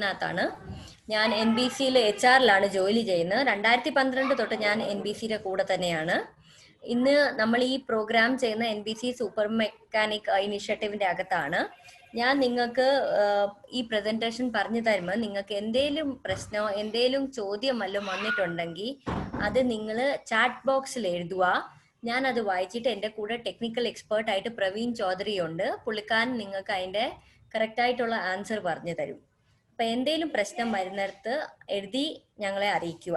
ഇതിനകത്താണ്. ഞാൻ NBCയിൽ HR-ലാണ് ജോലി ചെയ്യുന്നത്. 2012 തൊട്ട് ഞാൻ NBCയുടെ കൂടെ തന്നെയാണ്. ഇന്ന് നമ്മൾ ഈ പ്രോഗ്രാം ചെയ്യുന്ന NBC സൂപ്പർ മെക്കാനിക് ഇനിഷ്യേറ്റീവിന്റെ അകത്താണ്. ഞാൻ നിങ്ങൾക്ക് ഈ പ്രസന്റേഷൻ പറഞ്ഞു തരുമ്പോൾ നിങ്ങൾക്ക് എന്തെങ്കിലും പ്രശ്നമോ എന്തെങ്കിലും ചോദ്യം വല്ലതും വന്നിട്ടുണ്ടെങ്കിൽ അത് നിങ്ങൾ ചാറ്റ് ബോക്സിൽ എഴുതുക. ഞാൻ അത് വായിച്ചിട്ട് എൻ്റെ കൂടെ ടെക്നിക്കൽ എക്സ്പേർട്ട് ആയിട്ട് പ്രവീൺ ചൗധരി ഉണ്ട്. പുള്ളിക്കാരൻ നിങ്ങൾക്ക് അതിൻ്റെ കറക്റ്റായിട്ടുള്ള ആൻസർ പറഞ്ഞു തരും. അപ്പൊ എന്തെങ്കിലും പ്രശ്നം വരുന്നിടത്ത് എഴുതി ഞങ്ങളെ അറിയിക്കുക.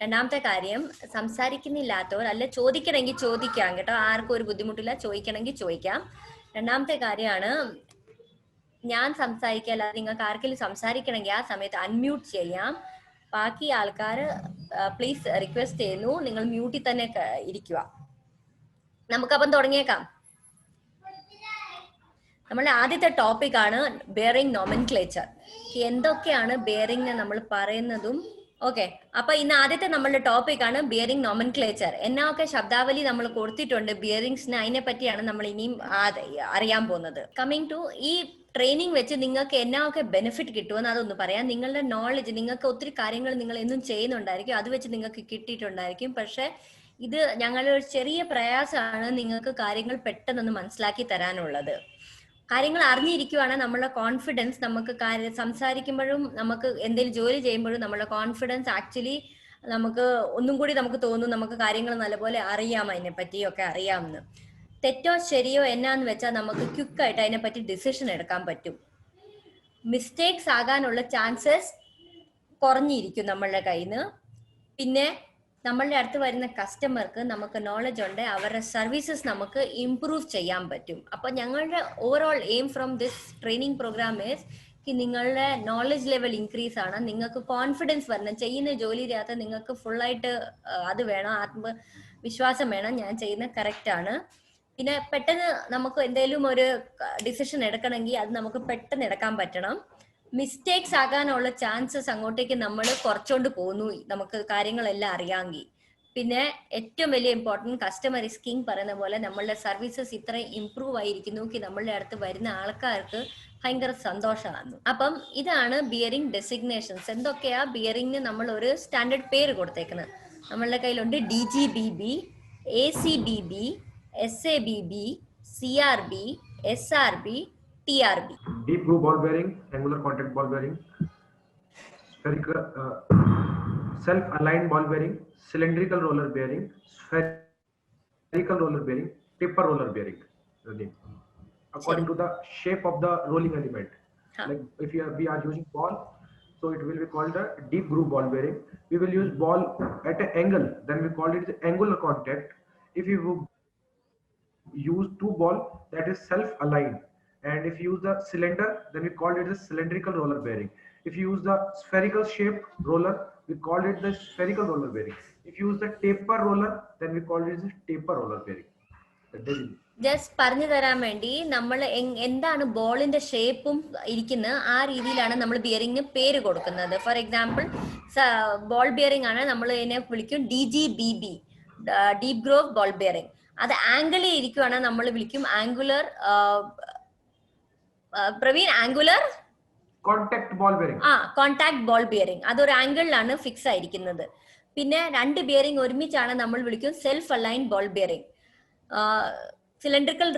രണ്ടാമത്തെ കാര്യം, സംസാരിക്കുന്നില്ലാത്തവർ അല്ല ചോദിക്കണമെങ്കിൽ ചോദിക്കാം കേട്ടോ, ആർക്കും ഒരു ബുദ്ധിമുട്ടില്ല, ചോദിക്കണമെങ്കിൽ ചോദിക്കാം. രണ്ടാമത്തെ കാര്യമാണ്, ഞാൻ സംസാരിക്കുക അല്ലാതെ നിങ്ങൾക്ക് ആർക്കെങ്കിലും സംസാരിക്കണമെങ്കിൽ ആ സമയത്ത് അൺമ്യൂട്ട് ചെയ്യാം. ബാക്കി ആൾക്കാർ പ്ലീസ് റിക്വസ്റ്റ് ചെയ്യുന്നു നിങ്ങൾ മ്യൂട്ടിൽ തന്നെ ഇരിക്കുക. നമുക്കപ്പം തുടങ്ങിയേക്കാം. നമ്മളുടെ ആദ്യത്തെ ടോപ്പിക് ആണ് ബെയറിംഗ് നോമൻക്ലേച്ചർ. എന്തൊക്കെയാണ് ബെയറിംഗ് നമ്മൾ പറയുന്നതും. ഓക്കെ, അപ്പൊ ഇന്ന് ആദ്യത്തെ നമ്മളുടെ ടോപ്പിക് ആണ് ബിയറിംഗ് നോമൻക്ലേച്ചർ. എന്നൊക്കെ ശബ്ദാവലി നമ്മൾ കൊടുത്തിട്ടുണ്ട് ബിയറിംഗ്സിന്, അതിനെ പറ്റിയാണ് നമ്മൾ ഇനിയും അറിയാൻ പോകുന്നത്. കമ്മിങ് ടു ഈ ട്രെയിനിങ് വെച്ച് നിങ്ങൾക്ക് എന്നൊക്കെ ബെനിഫിറ്റ് കിട്ടുമെന്ന് അതൊന്ന് പറയാം. നിങ്ങളുടെ നോളജ്, നിങ്ങൾക്ക് ഒത്തിരി കാര്യങ്ങൾ നിങ്ങൾ എന്നും ചെയ്യുന്നുണ്ടായിരിക്കും, അത് വെച്ച് നിങ്ങൾക്ക് കിട്ടിയിട്ടുണ്ടായിരിക്കും. പക്ഷെ ഇത് ഞങ്ങളുടെ ഒരു ചെറിയ പ്രയാസമാണ് നിങ്ങൾക്ക് കാര്യങ്ങൾ പെട്ടെന്നൊന്ന് മനസ്സിലാക്കി തരാനുള്ളത്. കാര്യങ്ങൾ അറിഞ്ഞിരിക്കുവാണെങ്കിൽ നമ്മളുടെ കോൺഫിഡൻസ്, നമുക്ക് സംസാരിക്കുമ്പോഴും നമുക്ക് എന്തെങ്കിലും ജോലി ചെയ്യുമ്പോഴും നമ്മളുടെ കോൺഫിഡൻസ് ആക്ച്വലി നമുക്ക് ഒന്നും കൂടി നമുക്ക് തോന്നും നമുക്ക് കാര്യങ്ങൾ നല്ലപോലെ അറിയാം, അതിനെ പറ്റിയൊക്കെ അറിയാമെന്ന്. തെറ്റോ ശരിയോ എന്നാന്ന് വെച്ചാൽ നമുക്ക് ക്വിക്കായിട്ട് അതിനെപ്പറ്റി ഡിസിഷൻ എടുക്കാൻ പറ്റും. മിസ്റ്റേക്സ് ആകാനുള്ള ചാൻസസ് കുറഞ്ഞിരിക്കും നമ്മളുടെ കയ്യിൽ നിന്ന്. പിന്നെ നമ്മളുടെ അടുത്ത് വരുന്ന കസ്റ്റമർക്ക് നമുക്ക് നോളജ് ഉണ്ട്, അവരുടെ സർവീസസ് നമുക്ക് ഇംപ്രൂവ് ചെയ്യാൻ പറ്റും. അപ്പൊ ഞങ്ങളുടെ overall aim from this training programme is നിങ്ങളുടെ നോളജ് ലെവൽ ഇൻക്രീസ് ആണ്, നിങ്ങൾക്ക് കോൺഫിഡൻസ് വരണം. ചെയ്യുന്ന ജോലിയിനകത്ത് നിങ്ങൾക്ക് ഫുള്ളായിട്ട് അത് വേണം, ആത്മവിശ്വാസം വേണം, ഞാൻ ചെയ്യുന്ന കറക്റ്റ് ആണ്. പിന്നെ പെട്ടെന്ന് നമുക്ക് എന്തെങ്കിലും ഒരു ഡിസിഷൻ എടുക്കണമെങ്കിൽ അത് നമുക്ക് പെട്ടെന്ന് എടുക്കാൻ പറ്റണം. മിസ്റ്റേക്സ് ആകാനുള്ള ചാൻസസ് അങ്ങോട്ടേക്ക് നമ്മൾ കുറച്ചുകൊണ്ട് പോകുന്നു നമുക്ക് കാര്യങ്ങളെല്ലാം അറിയാമെങ്കിൽ. പിന്നെ ഏറ്റവും വലിയ ഇമ്പോർട്ടൻറ്റ്, കസ്റ്റമർ ഇസ് കിങ് പറയുന്ന പോലെ നമ്മളുടെ സർവീസസ് ഇത്രയും ഇംപ്രൂവ് ആയിരിക്കുന്നു നമ്മളുടെ അടുത്ത് വരുന്ന ആൾക്കാർക്ക് ഭയങ്കര സന്തോഷമാണ്. അപ്പം ഇതാണ് ബിയറിംഗ് ഡെസിഗ്നേഷൻസ്. എന്തൊക്കെയാ ബിയറിംഗിന് നമ്മൾ ഒരു സ്റ്റാൻഡേർഡ് പേര് കൊടുത്തേക്കുന്നത്. നമ്മളുടെ കയ്യിലുണ്ട് DGBB, ACBB, SABB, CRB, SRB, TRB. Deep groove ball bearing, angular contact ball bearing, spherical, self-aligned ball bearing, cylindrical roller bearing, spherical roller bearing, taper roller bearing. According to the shape of the rolling element. Like if we are using ball, so it will be called a deep groove ball bearing. We will use ball at an angle, then we call it the angular contact. If you use two ball, that is self-aligned. And if you use the cylinder, then we call it the cylindrical roller bearing. If you use the spherical shape roller, we call it the spherical roller bearing. If you use the taper roller, then we call it the taper roller bearing. Just പറഞ്ഞു തരാൻ വേണ്ടി, നമ്മൾ എന്താണ് ബോളിന്റെ ഷേപ്പും ഇരിക്കുന്ന ആ രീതിയിലാണ് നമ്മൾ ബിയറിംഗിന് പേര് കൊടുക്കുന്നത്. ഫോർ എക്സാമ്പിൾ, ബോൾ ബിയറിംഗ് ആണ്, നമ്മൾ ഇതിനെ വിളിക്കും DGBB, deep groove ball bearing. അത് ആംഗിളിൽ ഇരിക്കുവാണെങ്കിൽ നമ്മൾ വിളിക്കും angular, Praveen, angular contact ball bearing. Contact ball bearing, അതൊരു ആംഗിളിലാണ് ഫിക്സ് ആയിരിക്കുന്നത്. പിന്നെ രണ്ട് ബിയറിംഗ് ഒരുമിച്ചാണ് നമ്മൾ വിളിക്കും self align ball bearing. Cylindrical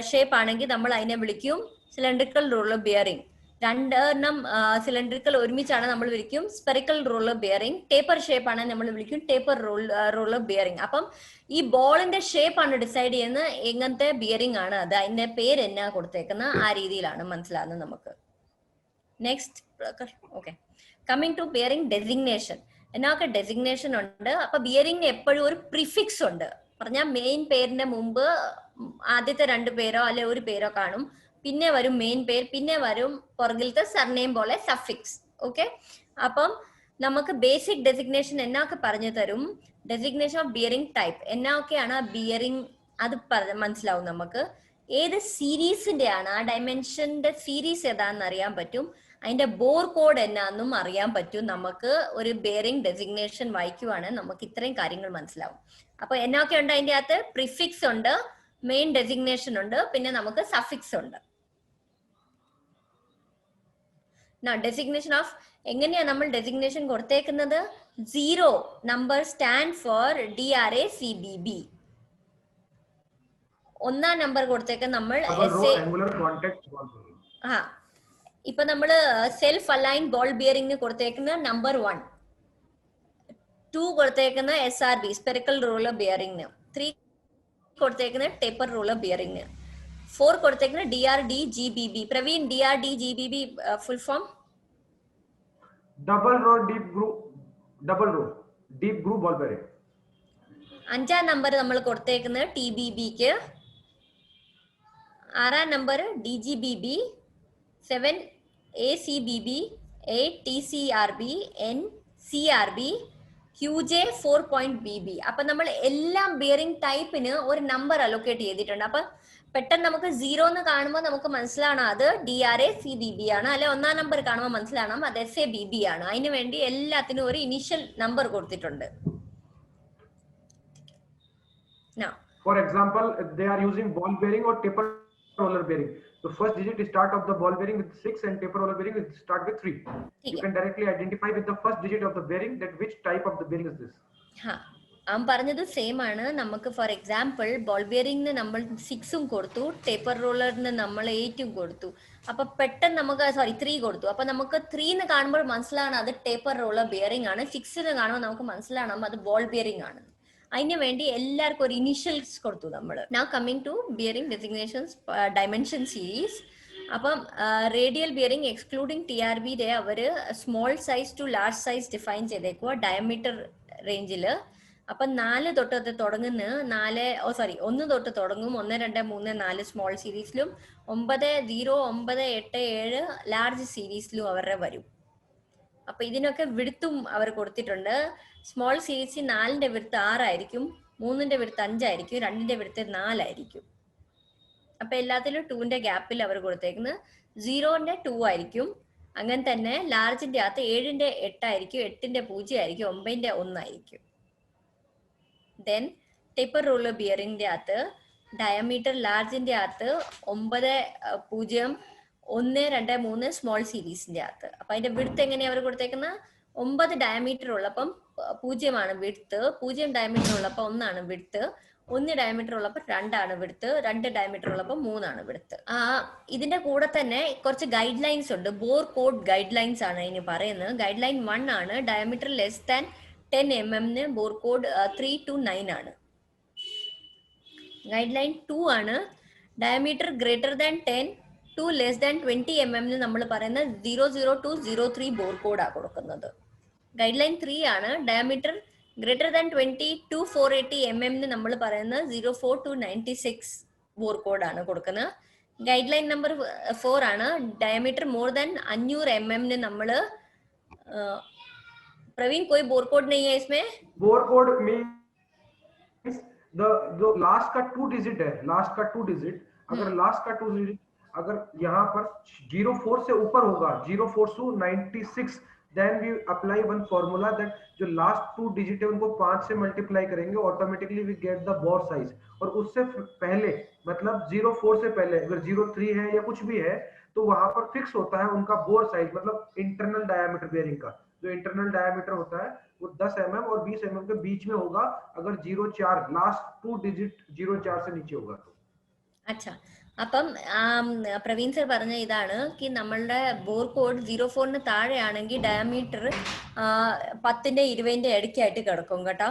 shape ആണെങ്കിൽ നമ്മൾ അതിനെ വിളിക്കും സിലിണ്ടറിക്കൽ റോളർ ബിയറിംഗ്. രണ്ടെണ്ണം സിലിണ്ടറിക്കൽ ഒരുമിച്ചാണ് നമ്മൾ വിളിക്കും spherical roller bearing. Taper shape ആണെങ്കിൽ നമ്മൾ വിളിക്കും ടേപ്പർ റോളർ ബിയറിംഗ്. അപ്പം ഈ ബോളിന്റെ ഷേപ്പ് ആണ് ഡിസൈഡ് ചെയ്യുന്നത് എങ്ങനത്തെ ബിയറിംഗ് ആണ് അത്, അതിന്റെ പേര് എന്നാ കൊടുത്തേക്കുന്ന ആ രീതിയിലാണ് മനസ്സിലാകുന്നത് നമുക്ക്. Next, okay, coming to bearing designation. എന്നൊക്കെ ഡെസിഗ്നേഷൻ ഉണ്ട്. അപ്പൊ ബിയറിംഗിന് എപ്പോഴും ഒരു പ്രിഫിക്സ് ഉണ്ട്. പറഞ്ഞാൽ മെയിൻ പേരിന്റെ മുമ്പ് ആദ്യത്തെ രണ്ട് പേരോ അല്ലെ ഒരു പേരോ കാണും, പിന്നെ വരും മെയിൻ പേര്, പിന്നെ വരും പുറകിലത്തെ സർനെയിം പോലെ സഫിക്സ്. ഓക്കെ, അപ്പം നമുക്ക് ബേസിക് ഡെസിഗ്നേഷൻ എന്നൊക്കെ പറഞ്ഞു തരും. ഡെസിഗ്നേഷൻ ഓഫ് ബിയറിംഗ് ടൈപ്പ് എന്നൊക്കെയാണ് ബിയറിംഗ്, അത് മനസ്സിലാവും നമുക്ക്. ഏത് സീരീസിന്റെ ആണ്, ആ ഡയമെൻഷന്റെ സീരീസ് ഏതാണെന്ന് അറിയാൻ പറ്റും. അതിന്റെ ബോർ കോഡ് എന്നാന്നും അറിയാൻ പറ്റും. നമുക്ക് ഒരു ബെയറിംഗ് ഡെസിഗ്നേഷൻ വായിക്കുവാണെങ്കിൽ നമുക്ക് ഇത്രയും കാര്യങ്ങൾ മനസ്സിലാവും. അപ്പൊ എന്നൊക്കെ ഉണ്ട് അതിന്റെ അകത്ത്? പ്രിഫിക്സ് ഉണ്ട്, മെയിൻ ഡെസിഗ്നേഷൻ ഉണ്ട്, പിന്നെ നമുക്ക് സഫിക്സ് ഉണ്ട്. ഡെസിഗ്നേഷൻ ഓഫ് എങ്ങനെയാ നമ്മൾ ഡെസിഗ്നേഷൻ കൊടുത്തേക്കുന്നത്? 0 നമ്പർ സ്റ്റാൻഡ് ഫോർ DRACBB. ഒന്നാം നമ്പർ കൊടുത്തേക്ക് നമ്മൾ ഇപ്പൊ നമ്മള് സെൽഫ് അലൈൻ ബോൾ ബിയറിംഗ് കൊടുത്തേക്കുന്ന നമ്പർ 1, 2 കൊടുത്തേക്കുന്ന SRB സ്പെറിക്കൽ റൂളർ ബിയറിംഗ്, 3 കൊടുത്തേക്കുന്ന ടേപ്പർ റൂളർ ബിയറിംഗ്, 4 കൊടുത്തേക്കുന്ന DRDGBB. Praveen, DRDGBB full form? Double row deep groove ball bearing. 5ാം നമ്പർ നമ്മൾ കൊടുത്തേക്കുന്നത് TBBക്ക്, 6ാം number DGBB, 7 ACBB, 8 TCRB, N CRB, QJ 4.BB. അപ്പൊ നമ്മൾ എല്ലാം ബിയറിംഗ് ടൈപ്പിന് ഒരു നമ്പർ അലോക്കേറ്റ് ചെയ്തിട്ടുണ്ട്. അപ്പൊ പെട്ടെന്ന് നമുക്ക് 0 എന്ന് കാണുമ്പോൾ നമുക്ക് മനസ്സിലാവണം അത് DRACBB ആണ്, അല്ലെ 1ാം നമ്പർ കാണുമ്പോൾ മനസ്സിലാവണം അത് SABB ആണ്. അതിനു വേണ്ടി എല്ലാത്തിനും ഒരു ഇനിഷ്യൽ നമ്പർ കൊടുത്തിട്ടുണ്ട്. For example, they are using ball bearing or taper roller bearing. The first digit start of the ball bearing with 6 and taper roller bearing will start with 3. You can directly identify with the first digit of the bearing that which type of the bearing is this. പറഞ്ഞത് same ആണ്. നമുക്ക് for example ball ബിയറിംഗിന് നമ്മൾ 6ഉം കൊടുത്തു, taper റോളറിന് നമ്മൾ 8ഉം കൊടുത്തു. അപ്പൊ പെട്ടെന്ന് നമുക്ക് 3 കൊടുത്തു. അപ്പൊ നമുക്ക് 3 എന്ന് കാണുമ്പോൾ മനസ്സിലാണ് അത് ടേപ്പർ റോളർ ബിയറിംഗ് ആണ്, 6 കാണുമ്പോൾ നമുക്ക് മനസ്സിലാണ് അത് ബോൾ ബിയറിംഗ് ആണ്. അതിന് വേണ്ടി എല്ലാവർക്കും ഒരു ഇനിഷ്യൽസ് കൊടുത്തു നമ്മൾ. Now coming to bearing designations dimension series. അപ്പം റേഡിയൽ ബിയറിംഗ് എക്സ്ക്ലൂഡിംഗ് TRB അവര് small size to large size define ചെയ്തേക്കുക ഡയമീറ്റർ റേഞ്ചിൽ. അപ്പൊ 4 തൊട്ട് തുടങ്ങുന്ന 1 തൊട്ട് തുടങ്ങും, 1, 2, 3, 4 സ്മോൾ സീരീസിലും 9, 0, 9, 8, 7 ലാർജ് സീരീസിലും അവരുടെ വരും. അപ്പൊ ഇതിനൊക്കെ വിടുത്തും അവർ കൊടുത്തിട്ടുണ്ട്. സ്മോൾ സീരീസ് 4ന്റെ വിടുത്ത് 6 ആയിരിക്കും, 3ന്റെ വിടുത്ത് 5 ആയിരിക്കും, 2ന്റെ വിടുത്ത് 4 ആയിരിക്കും. അപ്പൊ എല്ലാത്തിലും 2ന്റെ ഗ്യാപ്പിൽ അവർ കൊടുത്തേക്കുന്നത്. 0ന്റെ 2 ആയിരിക്കും. അങ്ങനെ തന്നെ ലാർജിന്റെ അകത്ത് 7ന്റെ 8 ആയിരിക്കും, 8ന്റെ 0 ആയിരിക്കും, 9ന്റെ 1 ആയിരിക്കും. ദെൻ ടേപ്പർ റൂളർ ബിയറിംഗിന്റെ അകത്ത് ഡയമീറ്റർ ലാർജിന്റെ അകത്ത് 9, 0, 1, 2, 3 സ്മോൾ സീരീസിന്റെ അകത്ത്. അപ്പൊ അതിന്റെ വിഡ്ത്ത് എങ്ങനെയാ അവർ കൊടുത്തേക്കുന്ന? 9 ഡയമീറ്റർ ഉള്ളപ്പം 0 ആണ് വിഡ്ത്ത്, 0 ഡയമീറ്റർ ഉള്ളപ്പോൾ 1 ആണ് വിഡ്ത്ത്, 1 ഡയമീറ്റർ ഉള്ളപ്പോൾ 2 ആണ് വിഡ്ത്ത്, 2 ഡയമീറ്റർ ഉള്ളപ്പോൾ 3 ആണ് വിഡ്ത്ത്. ഇതിന്റെ കൂടെ തന്നെ കുറച്ച് ഗൈഡ് ലൈൻസ് ഉണ്ട്. ബോർ കോഡ് ഗൈഡ് ലൈൻസ് ആണ് ഇതിന് പറയുന്നത്. ഗൈഡ് ലൈൻ 1 ആണ് diameter less than 10 mm, bore code 3 to 9 ആണ്. ഗൈഡ് ലൈൻ 2 ആണ് diameter greater than 10 to less than 20 mm നമ്മൾ പറയുന്ന 00 to 03 ബോർ കോഡാണ് കൊടുക്കുന്നത്. ഗൈഡ് ലൈൻ 3 ആണ് diameter greater than 20 to 480 mm നമ്മൾ പറയുന്നത് 04 to 96 ബോർ കോഡാണ് കൊടുക്കുന്നത്. ഗൈഡ് ലൈൻ നമ്പർ 4 ആണ് ഡയമീറ്റർ മോർ ദാൻ 500 mm നമ്മൾ प्रवीण कोई बोर कोड नहीं है इसमें? बोर कोड मींस जो लास्ट का 2 डिजिट है, लास्ट का 2 डिजिट, अगर लास्ट का 2 डिजिट अगर यहाँ पर 04 से ऊपर होगा, 04 to 96, then we apply one formula that जो लास्ट 2 डिजिट है उनको 5 से मल्टीप्लाई करेंगे, automatically we get the bore size. और उससे पहले मतलब 04 से पहले अगर 03 है या कुछ भी है तो वहां पर फिक्स होता है उनका बोर साइज, मतलब इंटरनल डायमीटर बेयरिंग का जो इंटरनल डायमीटर होता है वो 10 mm और 20 mm के बीच में होगा अगर 04 लास्ट 2 डिजिट 04 से नीचे होगा तो. अच्छा, അപ്പം പ്രവീൺ സർ പറഞ്ഞ ഇതാണ് कि നമ്മളുടെ ബോർ കോഡ് 04ന് താഴെയാണെങ്കിൽ ഡയമീറ്റർ 10ന്റെ 20ന്റെ ഇടയ്ക്കായിട്ട് കിടക്കും കേട്ടോ.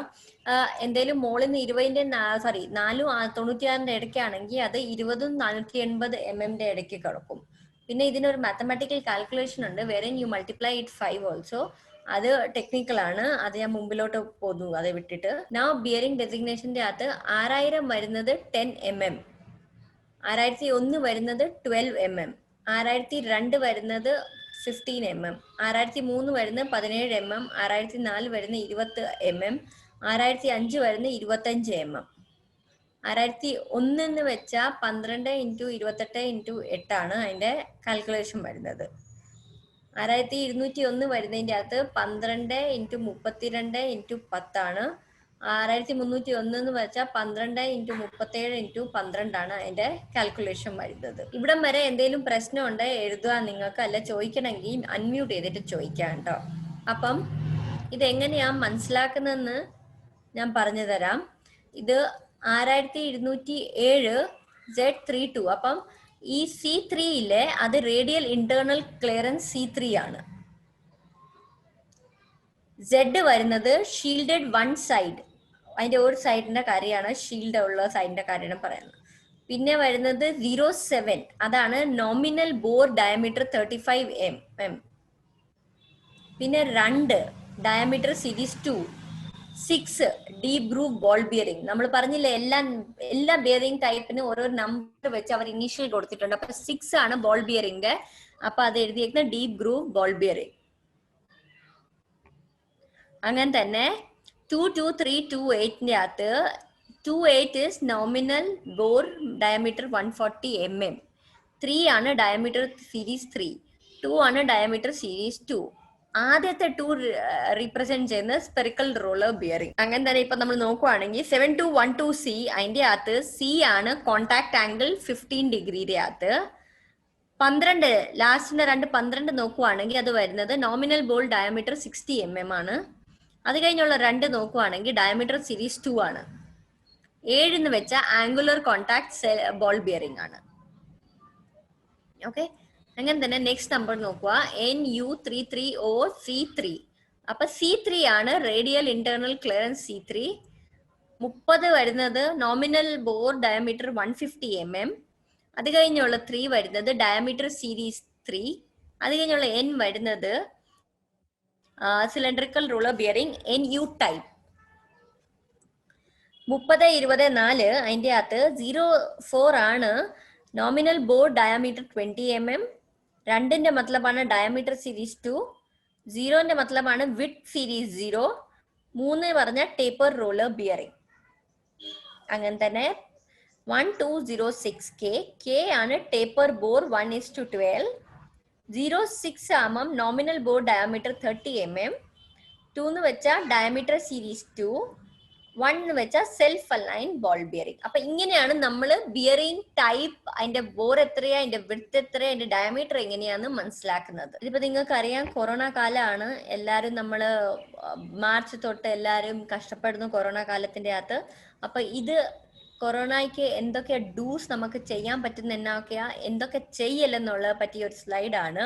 എന്തെങ്കിലും മോളിൽ നിന്ന് 20ന്റെ 496ന്റെ ഇടയ്ക്കാണെങ്കിൽ അത് 20 480 mm ഇടയ്ക്ക് കിടക്കും. പിന്നെ ഇതിനൊരു മാത്തമാറ്റിക്കൽ കാൽക്കുലേഷൻ ഉണ്ട്, when you multiply it 5 also. അത് ടെക്നിക്കൽ ആണ്, അത് ഞാൻ മുമ്പിലോട്ട് പോന്നു അത് വിട്ടിട്ട്. നൗ ബിയറിംഗ് ഡെസിഗ്നേഷന്റെ അകത്ത് 6000 വരുന്നത് 10 mm, 6001 വരുന്നത് 12 mm, 6002 വരുന്നത് 15 mm, 6003 വരുന്നത് 17 mm, 6004 വരുന്നത് 20 mm, 6005 വരുന്നത് 25 mm. 6001 എന്ന് വെച്ചാൽ 12 × 28 × 8 ആണ് അതിന്റെ കാൽക്കുലേഷൻ വരുന്നത്. 6201 വരുന്നതിന്റെ അകത്ത് 12 × 32 × 10 ആണ്. 6301 എന്ന് വെച്ചാൽ 12 × 37 × 12 ആണ് അതിന്റെ കാൽക്കുലേഷൻ വരുന്നത്. ഇവിടം വരെ എന്തെങ്കിലും പ്രശ്നമുണ്ട് എഴുതുക നിങ്ങൾക്ക്, അല്ല ചോദിക്കണമെങ്കിൽ അൺമ്യൂട്ട് ചെയ്തിട്ട് ചോദിക്കാം കേട്ടോ. അപ്പം ഇതെങ്ങനെയാ മനസ്സിലാക്കുന്നതെന്ന് ഞാൻ പറഞ്ഞു തരാം. ഇത് 6207 Z32. അപ്പം ഈ C3 ഇല്ലേ, അത് റേഡിയൽ ഇന്റേണൽ ക്ലിയറൻസ് C3 ആണ്. Z വരുന്നത് ഷീൽഡഡ് വൺ സൈഡ്, അതിന്റെ ഒരു സൈഡിന്റെ കാര്യമാണ് ഷീൽഡ് ഉള്ള സൈഡിന്റെ കാര്യമാണ് പറയുന്നത്. പിന്നെ വരുന്നത് 07, അതാണ് നോമിനൽ ബോർ ഡയമീറ്റർ 35 mm. പിന്നെ 2 diameter series 2. 6 deep groove ball bearing. നമ്മൾ പറഞ്ഞില്ലേ എല്ലാ ബിയറിംഗ് ടൈപ്പിന് ഓരോ നമ്പർ വെച്ച് അവർ ഇനീഷ്യൽ കൊടുത്തിട്ടുണ്ട്. അപ്പൊ 6 ആണ് ബോൾ ബിയറിംഗിന്റെ. അപ്പൊ അത് എഴുതിയേക്കുന്ന ഡീപ് ഗ്രൂവ് ബോൾ ബിയറിംഗ്. അങ്ങനെ തന്നെ 22328 അകത്ത് 28 is nominal bore diameter 140 mm. 3 ആണ് ഡയമീറ്റർ സീരീസ് 3. 2 ആണ് ഡയമീറ്റർ സീരീസ് 2. ആദ്യത്തെ 2 റീപ്രസെന്റ് ചെയ്യുന്ന സ്പെറിക്കൽ റോളർ ബിയറിംഗ്. അങ്ങനെ തന്നെ ഇപ്പൊ നമ്മൾ നോക്കുവാണെങ്കിൽ 7212C, അതിന്റെ അകത്ത് C ആണ് കോണ്ടാക്ട് ആംഗിൾ 15 ഡിഗ്രിയുടെ അകത്ത്. 12 ലാസ്റ്റിന്റെ 12 നോക്കുവാണെങ്കിൽ അത് വരുന്നത് നോമിനൽ ബോൾ ഡയമീറ്റർ 60 mm ആണ്. അത് കഴിഞ്ഞുള്ള 2 നോക്കുവാണെങ്കിൽ ഡയമീറ്റർ സീരീസ് 2 ആണ്. 7 എന്ന് വെച്ച ആംഗുലർ കോണ്ടാക്ട് ബോൾ ബിയറിംഗ് ആണ്. ഓക്കെ, അങ്ങനെ തന്നെ നെക്സ്റ്റ് നമ്പർ നോക്കുക, NU330C3. അപ്പൊ C3 ആണ് റേഡിയൽ ഇന്റേണൽ ക്ലിയറൻസ് C3. 30 വരുന്നത് നോമിനൽ ബോർ ഡയമീറ്റർ 150 mm. അത് കഴിഞ്ഞുള്ള 3 വരുന്നത് ഡയമീറ്റർ സീരീസ് 3. അത് കഴിഞ്ഞുള്ള N വരുന്നത് cylindrical roller bearing NU type. 30, 20, 4 അതിന്റെ അകത്ത് 04 ആണ് നോമിനൽ ബോർ ഡയമീറ്റർ 20 mm. 2ന്റെ മത്ലബാണ് ഡയമീറ്റർ സീരീസ് 2. 0ന്റെ മത്ലബാണ് വിഡ്ത് സീരീസ് 0. 3 പറഞ്ഞ ടേപ്പർ റോളർ ബിയറിംഗ്. അങ്ങനെ തന്നെ 1206K. K ആണ് ടേപ്പർ ബോർ 1:12. 06 ആകുമ്പം നോമിനൽ ബോർ ഡയമീറ്റർ 30 mm. 2 എന്ന് വെച്ചാൽ ഡയമീറ്റർ സീരീസ് 2. 1 എന്ന് വെച്ചാൽ സെൽഫ് അലൈൻ ബോൾ ബിയറിംഗ്. അപ്പൊ ഇങ്ങനെയാണ് നമ്മൾ ബിയറിംഗ് ടൈപ്പ്, അതിന്റെ ബോർ എത്രയാ, അതിന്റെ വിഡ്ത് എത്രയാ, അതിന്റെ ഡയമീറ്റർ എങ്ങനെയാന്ന് മനസ്സിലാക്കുന്നത്. ഇതിപ്പോ നിങ്ങൾക്ക് അറിയാം, കൊറോണ കാലമാണ്. എല്ലാരും നമ്മള് മാർച്ച് തൊട്ട് എല്ലാരും കഷ്ടപ്പെടുന്നു കൊറോണ കാലത്തിന്റെ അകത്ത്. അപ്പൊ ഇത് കൊറോണയ്ക്ക് എന്തൊക്കെ ഡൂസ് നമുക്ക് ചെയ്യാൻ പറ്റുന്ന എന്നൊക്കെയാ, എന്തൊക്കെ ചെയ്യലെന്നുള്ളത് പറ്റിയ ഒരു സ്ലൈഡാണ്.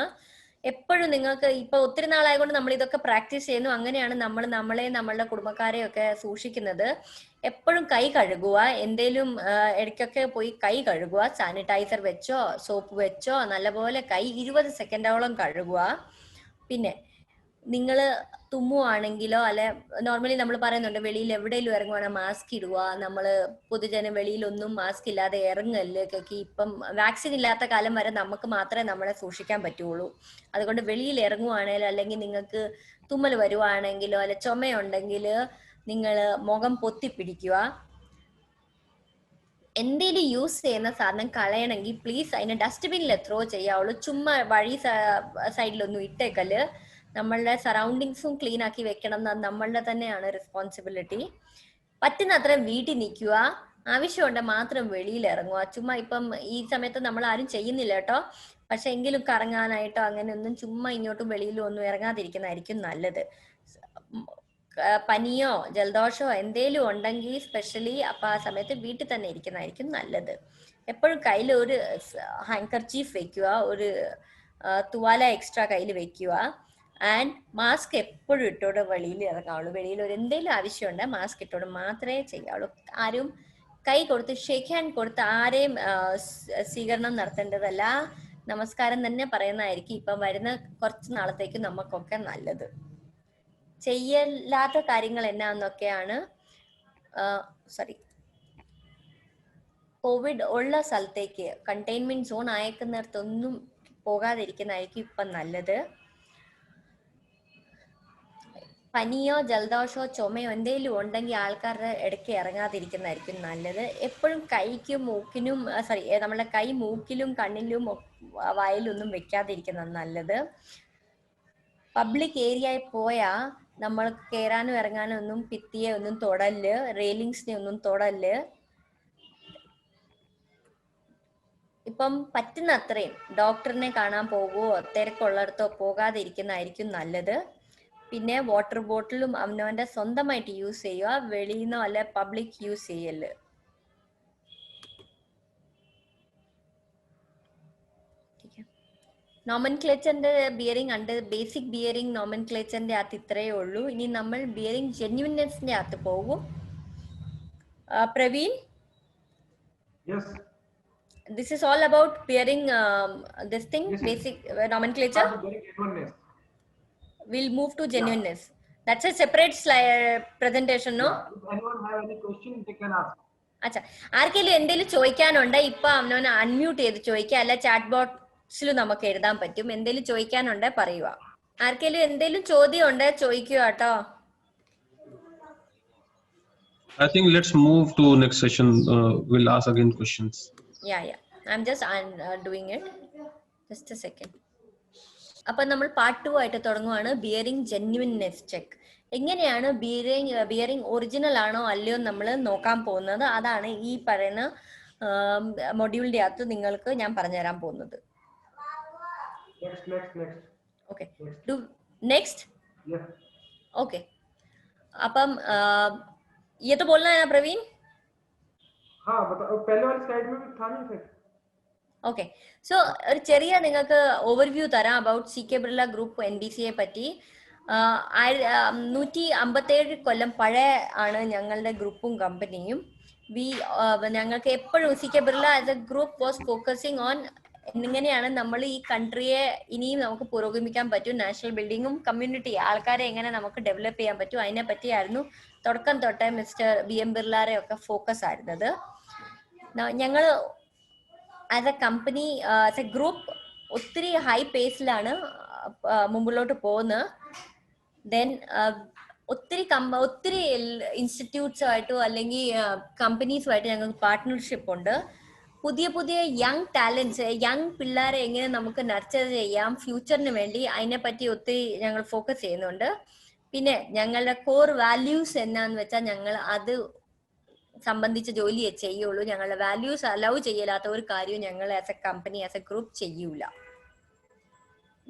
എപ്പോഴും നിങ്ങൾക്ക് ഇപ്പൊ ഒത്തിരി നാളായതുകൊണ്ട് നമ്മൾ ഇതൊക്കെ പ്രാക്ടീസ് ചെയ്യുന്നു. അങ്ങനെയാണ് നമ്മൾ നമ്മളെയും നമ്മളുടെ കുടുംബക്കാരെയും ഒക്കെ സൂക്ഷിക്കുന്നത്. എപ്പോഴും കൈ കഴുകുക, എന്തേലും ഇടയ്ക്കൊക്കെ പോയി കൈ കഴുകുക. സാനിറ്റൈസർ വെച്ചോ സോപ്പ് വെച്ചോ നല്ലപോലെ കൈ 20 സെക്കൻഡോളം കഴുകുക. പിന്നെ നിങ്ങൾ തുമ്മുവാണെങ്കിലോ അല്ലെ, നോർമലി നമ്മൾ പറയുന്നുണ്ട് വെളിയിൽ എവിടെയെങ്കിലും ഇറങ്ങുവാണെങ്കിൽ മാസ്ക് ഇടുക. നമ്മൾ പൊതുജന വെളിയിലൊന്നും മാസ്ക് ഇല്ലാതെ ഇറങ്ങല്. ഇപ്പം വാക്സിൻ ഇല്ലാത്ത കാലം വരെ നമുക്ക് മാത്രമേ നമ്മളെ സൂക്ഷിക്കാൻ പറ്റുള്ളൂ. അതുകൊണ്ട് വെളിയിൽ ഇറങ്ങുവാണെങ്കിൽ, അല്ലെങ്കിൽ നിങ്ങൾക്ക് തുമ്മൽ വരുവാണെങ്കിലോ അല്ലെ ചുമയുണ്ടെങ്കിൽ നിങ്ങൾ മുഖം പൊത്തിപ്പിടിക്കുക. എന്തെങ്കിലും യൂസ് ചെയ്യുന്ന സാധനം കളയണമെങ്കിൽ പ്ലീസ് അതിനെ ഡസ്റ്റ്ബിനിൽ ത്രോ ചെയ്യാവുള്ളൂ. ചുമ്മാ വഴി സൈഡിലൊന്നും ഇട്ടേക്കല്. നമ്മളുടെ സറൗണ്ടിങ്സും ക്ലീൻ ആക്കി വെക്കണം. നമ്മളുടെ തന്നെയാണ് റെസ്പോൺസിബിലിറ്റി. പറ്റുന്നത്ര വീട്ടിൽ നിൽക്കുക, ആവശ്യമുണ്ട് മാത്രം വെളിയിൽ ഇറങ്ങുക. ചുമ്മാ ഇപ്പം ഈ സമയത്ത് നമ്മൾ ആരും ചെയ്യുന്നില്ല കേട്ടോ, പക്ഷെ എങ്കിലും കറങ്ങാനായിട്ടോ അങ്ങനെയൊന്നും ചുമ്മാ ഇങ്ങോട്ടും വെളിയിലും ഒന്നും ഇറങ്ങാതിരിക്കുന്നതായിരിക്കും നല്ലത്. പനിയോ ജലദോഷമോ എന്തേലും ഉണ്ടെങ്കിൽ സ്പെഷ്യലി അപ്പൊ ആ സമയത്ത് വീട്ടിൽ തന്നെ ഇരിക്കുന്നതായിരിക്കും നല്ലത്. എപ്പോഴും കയ്യിൽ ഒരു ഹാൻകർച്ചീഫ് വെക്കുക, ഒരു തുവാല എക്സ്ട്രാ കയ്യിൽ വെക്കുക. ആൻഡ് മാസ്ക് എപ്പോഴും ഇട്ടോടെ വെളിയിൽ ഇറങ്ങാവുള്ളൂ. വെളിയിൽ ഒരു എന്തെങ്കിലും ആവശ്യമുണ്ട് മാസ്ക് ഇട്ടോടെ മാത്രമേ ചെയ്യാവുള്ളൂ. ആരും കൈ കൊടുത്ത് ഷേക്ക് ഹാൻഡ് കൊടുത്ത് ആരെയും സ്വീകരണം നടത്തേണ്ടതല്ല. നമസ്കാരം തന്നെ പറയുന്നതായിരിക്കും ഇപ്പം വരുന്ന കുറച്ച് നാളത്തേക്ക് നമുക്കൊക്കെ നല്ലത്. ചെയ്യല്ലാത്ത കാര്യങ്ങൾ എന്നാന്നൊക്കെയാണ്, കോവിഡ് ഉള്ള സ്ഥലത്തേക്ക് കണ്ടെയ്ൻമെന്റ് സോൺ അയക്കുന്നിടത്തൊന്നും പോകാതിരിക്കുന്നതായിരിക്കും ഇപ്പം നല്ലത്. പനിയോ ജലദോഷമോ ചുമയോ എന്തെങ്കിലും ഉണ്ടെങ്കിൽ ആൾക്കാരുടെ ഇടയ്ക്ക് ഇറങ്ങാതിരിക്കുന്നതായിരിക്കും നല്ലത്. എപ്പോഴും കൈക്കും മൂക്കിനും നമ്മുടെ കൈ മൂക്കിലും കണ്ണിലും വായിലൊന്നും വെക്കാതിരിക്കുന്നത് നല്ലത്. പബ്ലിക് ഏരിയയിൽ പോയാൽ നമ്മൾ കയറാനും ഇറങ്ങാനും ഒന്നും ഭിത്തിയെ ഒന്നും തൊടല്, റെയിലിങ്സിനെ ഒന്നും തൊടല്. ഇപ്പം പറ്റുന്ന അത്രയും ഡോക്ടറിനെ കാണാൻ പോകുവോ തിരക്കുള്ളിടത്തോ പോകാതിരിക്കുന്നതായിരിക്കും നല്ലത്. പിന്നെ വാട്ടർ ബോട്ടിലും അവനവന്റെ സ്വന്തമായിട്ട് യൂസ് ചെയ്യുക, വെളിയിൽ നിന്നോ അല്ലെ പബ്ലിക് യൂസ് ചെയ്യല്. നോമൻക്ലേച്ചറിന്റെ ബിയറിംഗ് ഉണ്ട്. ബേസിക് ബിയറിംഗ് നോമൻക്ലേച്ചറിന്റെ അകത്ത് ഇത്രയേ ഉള്ളൂ. ഇനി നമ്മൾ ബിയറിംഗ് ജെന്യുവിനെസിന്റെ അകത്ത് പോകും. Praveen, Yes. this is all about bearing this thing, Yes, basic nomenclature. Bearing genuineness. We'll move to genuineness. That's a separate slide presentation, no? Yeah. If anyone have any question, they can ask. അച്ഛാ, ആർക്കെങ്കിലും എന്തെങ്കിലും ചോദിക്കാനുണ്ട് ഇപ്പൊ അവനവനെ unmute ചെയ്ത് ചോദിക്കുക, അല്ല chat ബോക്സിൽ നമുക്ക് എഴുതാൻ പറ്റും. എന്തെങ്കിലും ചോദിക്കാനുണ്ട് പറയുക. ആർക്കെങ്കിലും എന്തെങ്കിലും ചോദ്യം ഉണ്ട് ചോദിക്കുക കേട്ടോ. I think let's move to next session. We'll ask again questions. Yeah. I'm just doing it. Just a second. അപ്പൊ നമ്മൾ പാർട്ട് 2 ആയിട്ട് തുടങ്ങുവാണ്. Bearing genuineness check. എങ്ങനെയാണ് ബിയറിംഗ് ഒറിജിനൽ ആണോ അല്ലയോ നമ്മൾ നോക്കാൻ പോകുന്നത്. അതാണ് ഈ പറയുന്ന മൊഡ്യൂളിന്റെ അകത്ത് നിങ്ങൾക്ക് ഞാൻ പറഞ്ഞുതരാൻ പോകുന്നത്. Okay, next. ഓക്കെ, അപ്പം ये तो बोलना है ना प्रवीण? हाँ बताओ, पहले वाली स्लाइड में भी था नहीं फिर? ഓക്കെ, സോ ഒരു ചെറിയ നിങ്ങൾക്ക് ഓവർവ്യൂ തരാം അബൌട്ട് CK ബിർള ഗ്രൂപ്പ് NBCയെ പറ്റി. 157 കൊല്ലം പഴയ ആണ് ഞങ്ങളുടെ ഗ്രൂപ്പും കമ്പനിയും. ഞങ്ങൾക്ക് എപ്പോഴും CK Birla as a group was focusing on എങ്ങനെയാണ് നമ്മൾ ഈ കൺട്രിയെ ഇനിയും നമുക്ക് പുരോഗമിക്കാൻ പറ്റും, നാഷണൽ ബിൽഡിങ്ങും കമ്മ്യൂണിറ്റി ആൾക്കാരെ എങ്ങനെ നമുക്ക് ഡെവലപ്പ് ചെയ്യാൻ പറ്റും, അതിനെ പറ്റിയായിരുന്നു തുടക്കം തൊട്ടേ മിസ്റ്റർ BM ബിർളാരെ ഒക്കെ ഫോക്കസ് ആയിരുന്നത്. ഞങ്ങൾ as a company, as a group ഒത്തിരി ഹൈ പേസിലാണ് മുമ്പിലോട്ട് പോകുന്നത്. ദെൻ ഒത്തിരി ഇൻസ്റ്റിറ്റ്യൂട്ട്സുമായിട്ടോ അല്ലെങ്കിൽ കമ്പനീസുമായിട്ട് ഞങ്ങൾക്ക് പാർട്ട്ണർഷിപ്പ് ഉണ്ട്. പുതിയ യങ് ടാലൻസ്, യങ് പിള്ളേരെ എങ്ങനെ നമുക്ക് നർച്ചർ ചെയ്യാം ഫ്യൂച്ചറിന് വേണ്ടി, അതിനെപ്പറ്റി ഒത്തിരി ഞങ്ങൾ ഫോക്കസ് ചെയ്യുന്നുണ്ട്. പിന്നെ ഞങ്ങളുടെ കോർ വാല്യൂസ് എന്നാന്ന് വെച്ചാൽ ഞങ്ങൾ അത് സംബന്ധിച്ച ജോലിയെ ചെയ്യുള്ളൂ. ഞങ്ങളുടെ വാല്യൂസ് അലൗ ചെയ്യലാത്ത ഒരു കാര്യവും ഞങ്ങൾ as a company as a group ചെയ്യൂല.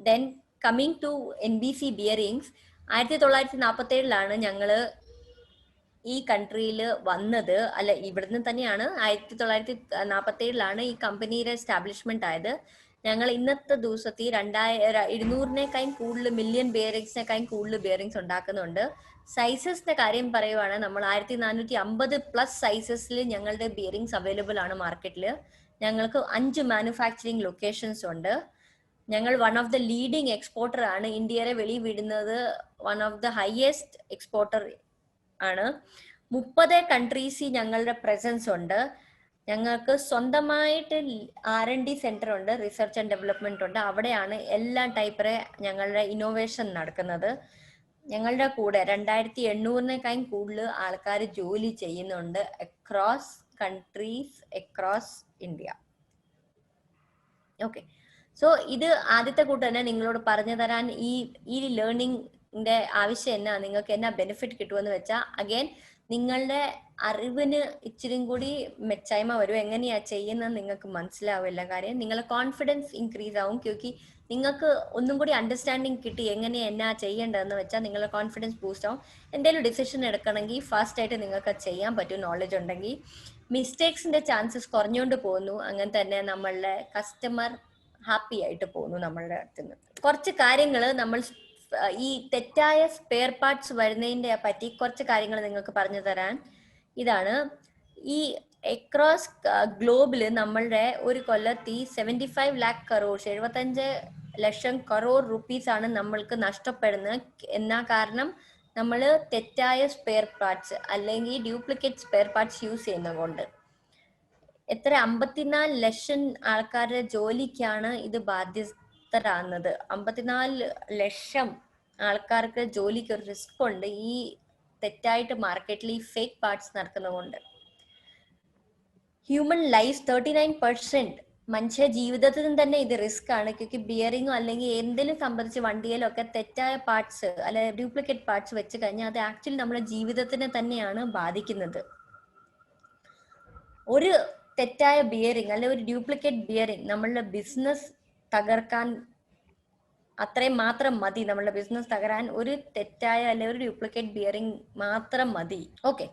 Then coming to NBC bearings, 1947 ഞങ്ങൾ ഈ കൺട്രിയിൽ വന്നത്. അല്ല, ഇവിടുന്ന് തന്നെയാണ്. 1947 ഈ കമ്പനിയുടെ എസ്റ്റാബ്ലിഷ്മെന്റ് ആയത്. ഞങ്ങൾ ഇന്നത്തെ ദിവസത്തിൽ 200-നേക്കാളും കൂടുതൽ മില്യൺ ബിയറിങ്സിനെക്കാളും കൂടുതൽ ബിയറിങ്സ് ഉണ്ടാക്കുന്നുണ്ട്. സൈസസിന്റെ കാര്യം പറയുവാണ്, നമ്മൾ 1450+ സൈസസിൽ ഞങ്ങളുടെ ബിയറിങ്സ് അവൈലബിൾ ആണ് മാർക്കറ്റിൽ. ഞങ്ങൾക്ക് 5 മാനുഫാക്ചറിങ് ലൊക്കേഷൻസ് ഉണ്ട്. ഞങ്ങൾ one of the leading exporter ആണ്. ഇന്ത്യയെ വെളിവിടുന്നത് one of the highest exporter ആണ്. 30 കൺട്രീസിൽ ഞങ്ങളുടെ പ്രസൻസ് ഉണ്ട്. ഞങ്ങൾക്ക് സ്വന്തമായിട്ട് R&D സെന്റർ ഉണ്ട്, റിസർച്ച് ആൻഡ് ഡെവലപ്മെന്റ് ഉണ്ട്. അവിടെയാണ് എല്ലാ ടൈപ്പ് ഞങ്ങളുടെ ഇന്നോവേഷൻ നടക്കുന്നത്. ഞങ്ങളുടെ കൂടെ 2800-നേക്കാളും കൂടുതൽ ആൾക്കാർ ജോലി ചെയ്യുന്നുണ്ട് across countries, across India. Okay, so ഇത് ആദ്യത്തെ കൂട്ട് തന്നെ നിങ്ങളോട് പറഞ്ഞു തരാൻ ഈ ലേണിംഗിന്റെ ആവശ്യം എന്നാ, നിങ്ങൾക്ക് എന്നാ ബെനിഫിറ്റ് കിട്ടുമെന്ന് വെച്ചാൽ, അഗൈൻ നിങ്ങളുടെ അറിവിന് ഇച്ചിരി കൂടി മെച്ചായ്മ വരും. എങ്ങനെയാ ചെയ്യുന്നത് നിങ്ങൾക്ക് മനസ്സിലാവില്ല. കാര്യം നിങ്ങളുടെ കോൺഫിഡൻസ് ഇൻക്രീസ് ആവും. ക്യോക്കി നിങ്ങൾക്ക് ഒന്നും കൂടി അണ്ടർസ്റ്റാൻഡിങ് കിട്ടി എങ്ങനെയാ എന്നാ ചെയ്യേണ്ടതെന്ന് വെച്ചാൽ നിങ്ങളുടെ കോൺഫിഡൻസ് ബൂസ്റ്റ് ആവും. എന്തെങ്കിലും ഡിസിഷൻ എടുക്കണമെങ്കിൽ ഫാസ്റ്റ് ആയിട്ട് നിങ്ങൾക്ക് ചെയ്യാൻ പറ്റും, നോളജ് ഉണ്ടെങ്കിൽ. മിസ്റ്റേക്സിന്റെ ചാൻസസ് കുറഞ്ഞുകൊണ്ട് പോകുന്നു. അങ്ങനെ തന്നെ നമ്മളുടെ കസ്റ്റമർ ഹാപ്പി ആയിട്ട് പോകുന്നു നമ്മളുടെ അടുത്ത് നിന്ന്. കുറച്ച് കാര്യങ്ങൾ നമ്മൾ ഈ തെറ്റായ സ്പെയർ പാർട്സ് വരുന്നതിന്റെ പറ്റി കുറച്ച് കാര്യങ്ങൾ നിങ്ങൾക്ക് പറഞ്ഞു തരാൻ ഇതാണ്. ഈ അക്രോസ് ഗ്ലോബില് നമ്മളുടെ ഒരു കൊല്ലത്തി 75 lakh crore 75 ലക്ഷം കറോർ റുപ്പീസ് ആണ് നമ്മൾക്ക് നഷ്ടപ്പെടുന്നത്. എന്നാ കാരണം നമ്മൾ തെറ്റായ സ്പെയർ പാർട്സ് അല്ലെങ്കിൽ ഡ്യൂപ്ലിക്കേറ്റ് സ്പെയർ പാർട്സ് യൂസ് ചെയ്യുന്നത്. എത്ര 54 ലക്ഷം ആൾക്കാരുടെ ജോലിക്കാണ് ഇത് ബാധ്യസ്ഥരാകുന്നത്. 54 ലക്ഷം ആൾക്കാർക്ക് ജോലിക്ക് ഒരു റിസ്ക് ഉണ്ട് ഈ തെറ്റായിട്ട് മാർക്കറ്റിൽ ഈ ഫേക്ക് പാർട്സ് നടക്കുന്നതുകൊണ്ട്. ഹ്യൂമൻ ലൈഫ് 39% മനുഷ്യ ജീവിതത്തിനും തന്നെ ഇത് റിസ്ക് ആണ്. ബിയറിങ്ങോ അല്ലെങ്കിൽ എന്തെങ്കിലും സംബന്ധിച്ച് വണ്ടിയിലോ ഒക്കെ തെറ്റായ പാർട്സ് അല്ലെ ഡ്യൂപ്ലിക്കേറ്റ് പാർട്സ് വെച്ച് കഴിഞ്ഞാൽ അത് ആക്ച്വലി നമ്മുടെ ജീവിതത്തിനെ തന്നെയാണ് ബാധിക്കുന്നത്. ഒരു തെറ്റായ ബിയറിംഗ് അല്ലെ ഒരു ഡ്യൂപ്ലിക്കേറ്റ് ബിയറിംഗ് നമ്മളുടെ ബിസിനസ് തകർക്കാൻ അത്രയും മാത്രം മതി. നമ്മളുടെ ബിസിനസ് തകരാൻ ഒരു തെറ്റായ അല്ലെ ഒരു ഡ്യൂപ്ലിക്കേറ്റ് ബിയറിംഗ് മാത്രം മതി. ഓക്കെ,